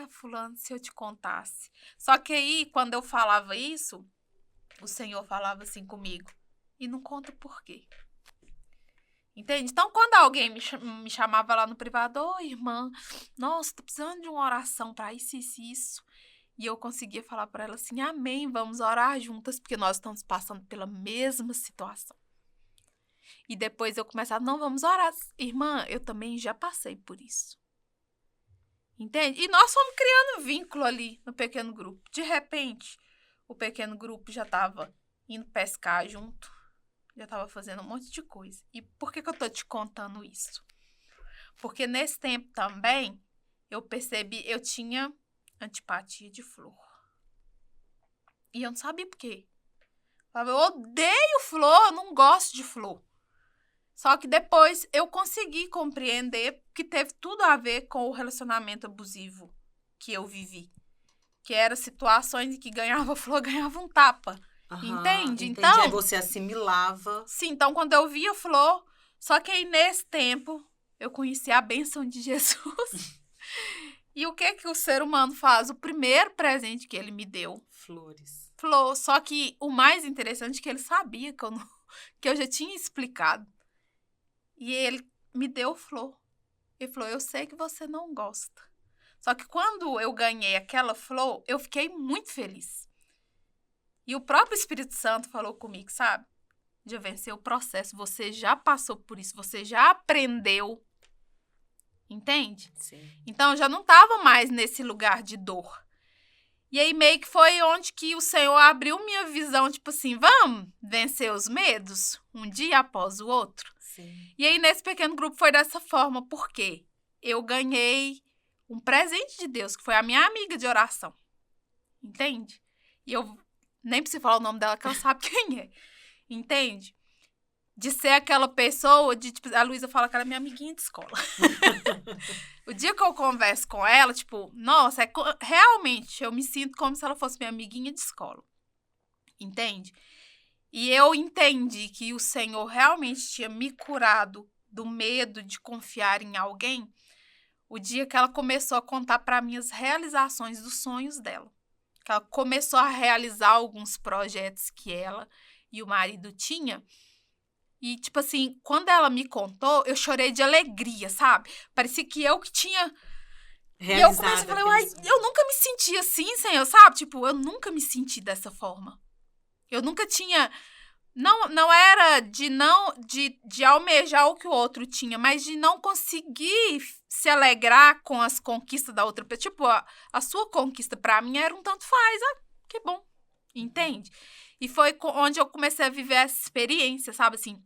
fulano, se eu te contasse. Só que aí, quando eu falava isso, o Senhor falava assim comigo, e não conta por quê. Entende? Então, quando alguém me chamava lá no privado, irmã, nossa, tô precisando de uma oração para isso, isso, isso. E eu conseguia falar para ela assim, amém, vamos orar juntas, porque nós estamos passando pela mesma situação. E depois eu começava, não, vamos orar. Irmã, eu também já passei por isso. Entende? E nós fomos criando vínculo ali no pequeno grupo. De repente, o pequeno grupo já estava indo pescar junto. Já estava fazendo um monte de coisa. E por que eu tô te contando isso? Porque nesse tempo também, eu percebi, eu tinha antipatia de flor. E eu não sabia por quê. Eu odeio flor, eu não gosto de flor. Só que depois eu consegui compreender que teve tudo a ver com o relacionamento abusivo que eu vivi. Que eram situações em que ganhava flor, ganhava um tapa. Entende? Entendi. Então, Aí você assimilava. sim, então quando eu via flor, só que aí nesse tempo eu conheci a bênção de Jesus. E o que o ser humano faz? O primeiro presente que ele me deu, Flores. flor. Só que o mais interessante é que ele sabia que eu já tinha explicado. E ele me deu flor. Ele falou, eu sei que você não gosta. Só que quando eu ganhei aquela flor, eu fiquei muito feliz. E o próprio Espírito Santo falou comigo, sabe? De vencer o processo. Você já passou por isso, você já aprendeu. Entende? Sim. Então, eu já não estava mais nesse lugar de dor. E aí, meio que foi onde que o Senhor abriu minha visão, tipo assim, vamos vencer os medos, um dia após o outro. Sim. E aí, nesse pequeno grupo, foi dessa forma. Por quê? Eu ganhei um presente de Deus, que foi a minha amiga de oração. Entende? E eu nem preciso falar o nome dela, que ela sabe quem é. Entende? De ser aquela pessoa, tipo, a Luísa fala que ela é minha amiguinha de escola. O dia que eu converso com ela, tipo, nossa, realmente eu me sinto como se ela fosse minha amiguinha de escola. Entende? E eu entendi que o Senhor realmente tinha me curado do medo de confiar em alguém o dia que ela começou a contar para mim as realizações dos sonhos dela. Que ela começou a realizar alguns projetos que ela e o marido tinham. E, tipo assim, quando ela me contou, eu chorei de alegria, sabe? Parecia que eu que tinha... E eu comecei a falar, uai, eu nunca me senti assim, Senhor, sabe? Tipo, eu nunca me senti dessa forma. Eu nunca tinha... Não era de almejar o que o outro tinha, mas de não conseguir se alegrar com as conquistas da outra pessoa. Tipo, a sua conquista pra mim era um tanto faz. Ah, que bom. Entende? E foi onde eu comecei a viver essa experiência, sabe? Assim,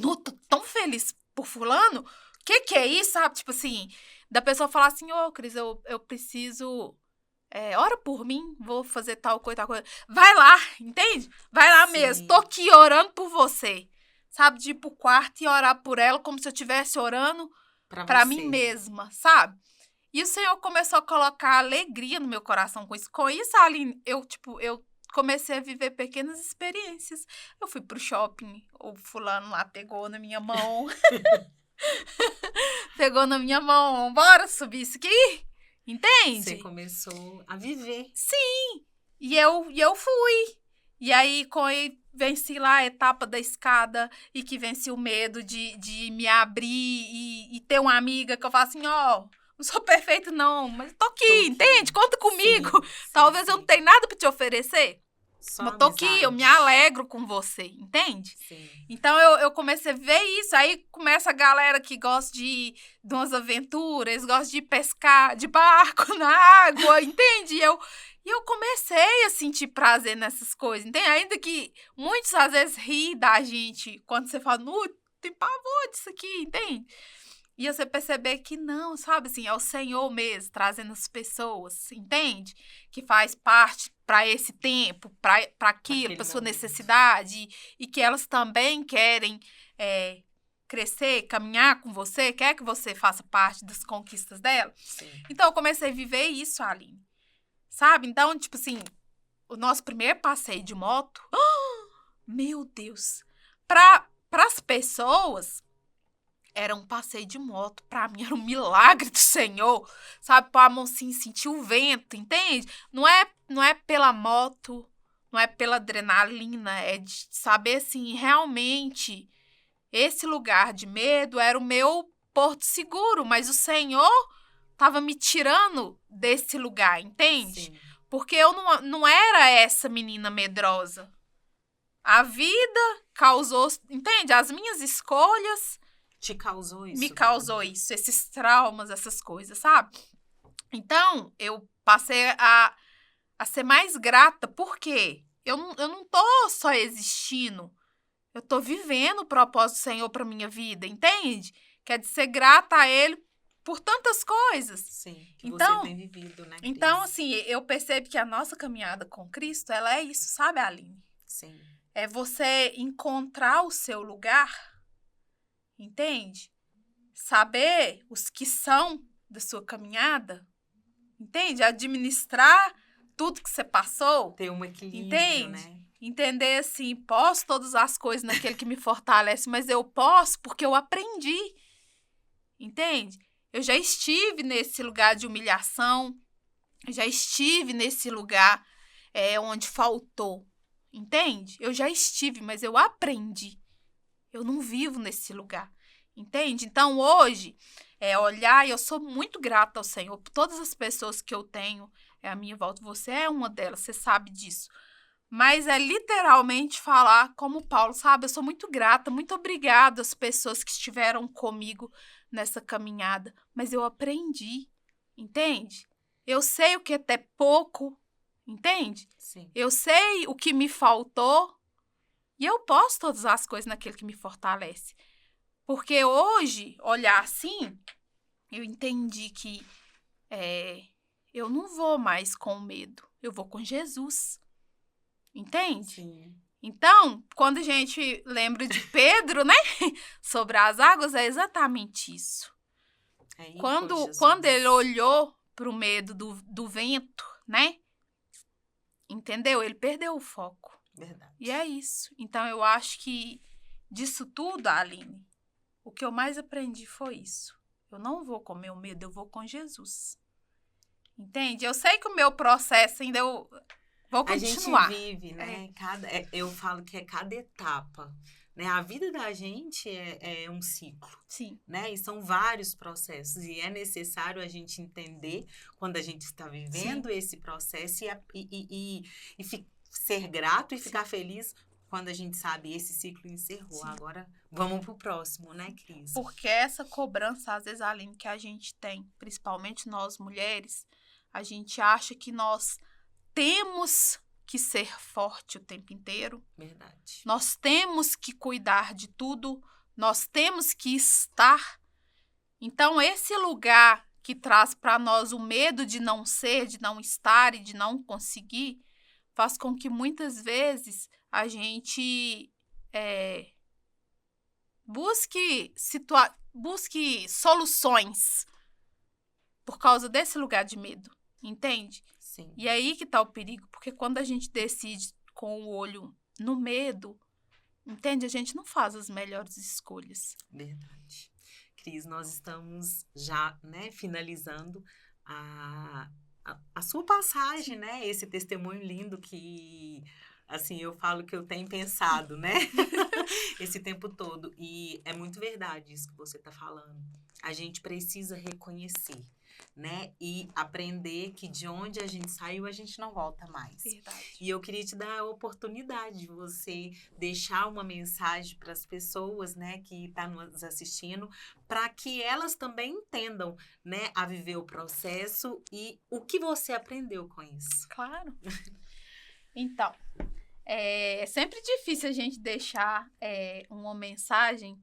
tô tão feliz por fulano. Que é isso, sabe? Tipo assim, da pessoa falar assim, Cris, eu preciso... ora por mim, vou fazer tal coisa. Vai lá, entende? Vai lá Sim. mesmo. Tô aqui orando por você. Sabe? De ir pro quarto e orar por ela como se eu estivesse orando pra mim mesma, sabe? E o Senhor começou a colocar alegria no meu coração com isso. Com isso, Aline, eu comecei a viver pequenas experiências. Eu fui pro shopping, o fulano lá pegou na minha mão. Pegou na minha mão, bora subir isso aqui. Entende? Você começou a viver. Sim. E eu fui. E aí, venci lá a etapa da escada e que venci o medo de me abrir e ter uma amiga que eu falo assim, não sou perfeita não, mas tô aqui, entende? Conta comigo. Sim, Talvez eu não tenha nada pra te oferecer. Só mas tô aqui, eu me alegro com você, entende? Sim. Então, eu comecei a ver isso. Aí, começa a galera que gosta de umas aventuras, gosta de pescar de barco na água, entende? E eu comecei a sentir prazer nessas coisas, entende? Ainda que muitos, às vezes, riem da gente quando você fala, tem pavor disso aqui, entende? E você perceber que não, sabe assim, é o Senhor mesmo trazendo as pessoas, entende? Que faz parte para esse tempo, para aquilo, para sua necessidade, e que elas também querem crescer, caminhar com você, quer que você faça parte das conquistas dela. Sim. Então, eu comecei a viver isso, Aline. Sabe? Então, tipo assim, o nosso primeiro passeio de moto, meu Deus, para as pessoas... Era um passeio de moto. Pra mim, era um milagre do Senhor. Sabe? Pra mocinha sentir o vento, entende? Não é pela moto, não é pela adrenalina. É de saber, assim, realmente, esse lugar de medo era o meu porto seguro. Mas o Senhor tava me tirando desse lugar, entende? Sim. Porque eu não era essa menina medrosa. A vida causou, entende? As minhas escolhas... Te causou isso? Me causou isso, esses traumas, essas coisas, sabe? Então, eu passei a ser mais grata, porque eu não tô só existindo, eu tô vivendo o propósito do Senhor pra minha vida, entende? Que é de ser grata a Ele por tantas coisas. Sim, que então, você tem vivido, né, Cris? Então, assim, eu percebo que a nossa caminhada com Cristo, ela é isso, sabe, Aline? Sim. É você encontrar o seu lugar... Entende? Saber os que são da sua caminhada, Entende? Administrar tudo que você passou. Ter um equilíbrio, Entende? né? Entender assim, posso todas as coisas naquele que me fortalece, mas eu posso porque eu aprendi. Entende? Eu já estive nesse lugar de humilhação, já estive nesse lugar onde faltou. Entende? Eu já estive, mas eu aprendi. Eu não vivo nesse lugar. Entende? Então, hoje, olhar, e eu sou muito grata ao Senhor por todas as pessoas que eu tenho à minha volta. Você é uma delas, você sabe disso. Mas é literalmente falar como Paulo, sabe? Eu sou muito grata, muito obrigada às pessoas que estiveram comigo nessa caminhada. Mas eu aprendi, entende? Eu sei o que é ter pouco, entende? Sim. Eu sei o que me faltou e eu posso todas as coisas naquele que me fortalece. Porque hoje, olhar assim, eu entendi que eu não vou mais com medo, eu vou com Jesus. Entende? Sim. Então, quando a gente lembra de Pedro, né? Sobre as águas, é exatamente isso. Quando ele olhou para o medo do vento, né? Entendeu? Ele perdeu o foco. Verdade. E é isso. Então, eu acho que disso tudo, Aline, o que eu mais aprendi foi isso. Eu não vou com meu medo, eu vou com Jesus. Entende? Eu sei que o meu processo ainda eu vou continuar. A gente vive, né? Eu falo que é cada etapa. Né? A vida da gente é um ciclo. Sim. Né? E são vários processos. E é necessário a gente entender quando a gente está vivendo esse processo e ser grato e ficar feliz quando a gente sabe esse ciclo encerrou. Sim. Agora vamos pro próximo, né, Cris? Porque essa cobrança, às vezes, Aline, que a gente tem, principalmente nós mulheres, a gente acha que nós temos que ser forte o tempo inteiro. Verdade. Nós temos que cuidar de tudo. Nós temos que estar. Então, esse lugar que traz para nós o medo de não ser, de não estar e de não conseguir, faz com que muitas vezes a gente busque soluções por causa desse lugar de medo. Entende? Sim. E aí que tá o perigo, porque quando a gente decide com o olho no medo, entende? A gente não faz as melhores escolhas. Verdade. Cris, nós estamos já, né, finalizando a sua passagem, né? Esse testemunho lindo que, assim, eu falo que eu tenho pensado, né? Esse tempo todo. E é muito verdade isso que você está falando. A gente precisa reconhecer, né? E aprender que de onde a gente saiu, a gente não volta mais. Verdade. E eu queria te dar a oportunidade de você deixar uma mensagem para as pessoas, né, que estão nos assistindo, para que elas também entendam, né, a viver o processo e o que você aprendeu com isso. Claro. Então, é sempre difícil a gente deixar uma mensagem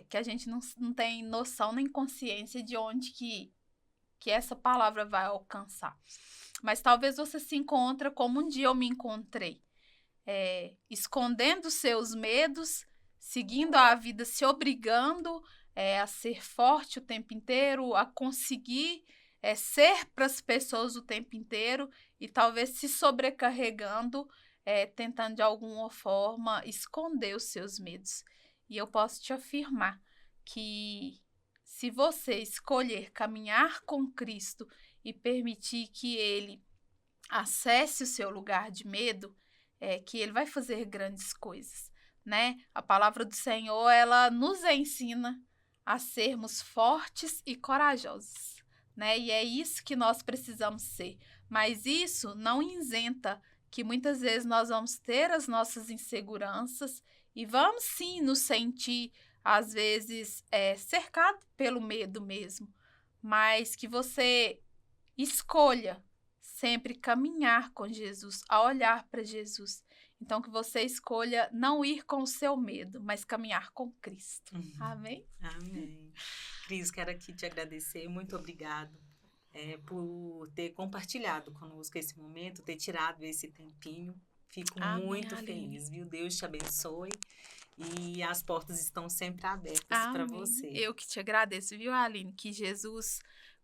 que a gente não tem noção nem consciência de onde que essa palavra vai alcançar. Mas talvez você se encontre como um dia eu me encontrei. Escondendo seus medos, seguindo a vida, se obrigando a ser forte o tempo inteiro, a conseguir ser para as pessoas o tempo inteiro e talvez se sobrecarregando, tentando de alguma forma esconder os seus medos. E eu posso te afirmar que se você escolher caminhar com Cristo e permitir que Ele acesse o seu lugar de medo, que Ele vai fazer grandes coisas, né? A palavra do Senhor, ela nos ensina a sermos fortes e corajosos, né? E é isso que nós precisamos ser. Mas isso não isenta que muitas vezes nós vamos ter as nossas inseguranças e vamos sim nos sentir, às vezes, cercado pelo medo mesmo. Mas que você escolha sempre caminhar com Jesus, a olhar para Jesus. Então, que você escolha não ir com o seu medo, mas caminhar com Cristo. Amém? Amém. Cris, quero aqui te agradecer. Muito obrigado por ter compartilhado conosco esse momento, ter tirado esse tempinho. Fico muito feliz, viu? Deus te abençoe. E as portas estão sempre abertas para você. Eu que te agradeço, viu, Aline? Que Jesus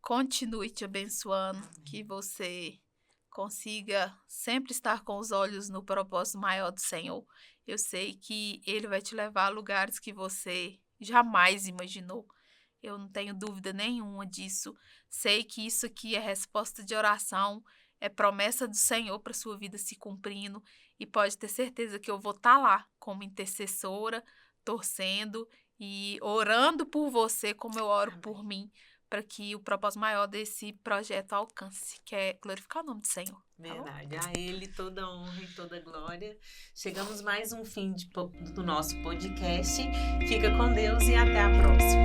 continue te abençoando, que você consiga sempre estar com os olhos no propósito maior do Senhor. Eu sei que Ele vai te levar a lugares que você jamais imaginou. Eu não tenho dúvida nenhuma disso. Sei que isso aqui é resposta de oração, é promessa do Senhor para sua vida se cumprindo, e pode ter certeza que eu vou estar lá como intercessora, torcendo e orando por você como eu oro por mim, para que o propósito maior desse projeto alcance, que é glorificar o nome do Senhor. Verdade, a Ele toda honra e toda glória. Chegamos mais um fim do nosso podcast. Fica com Deus e até a próxima.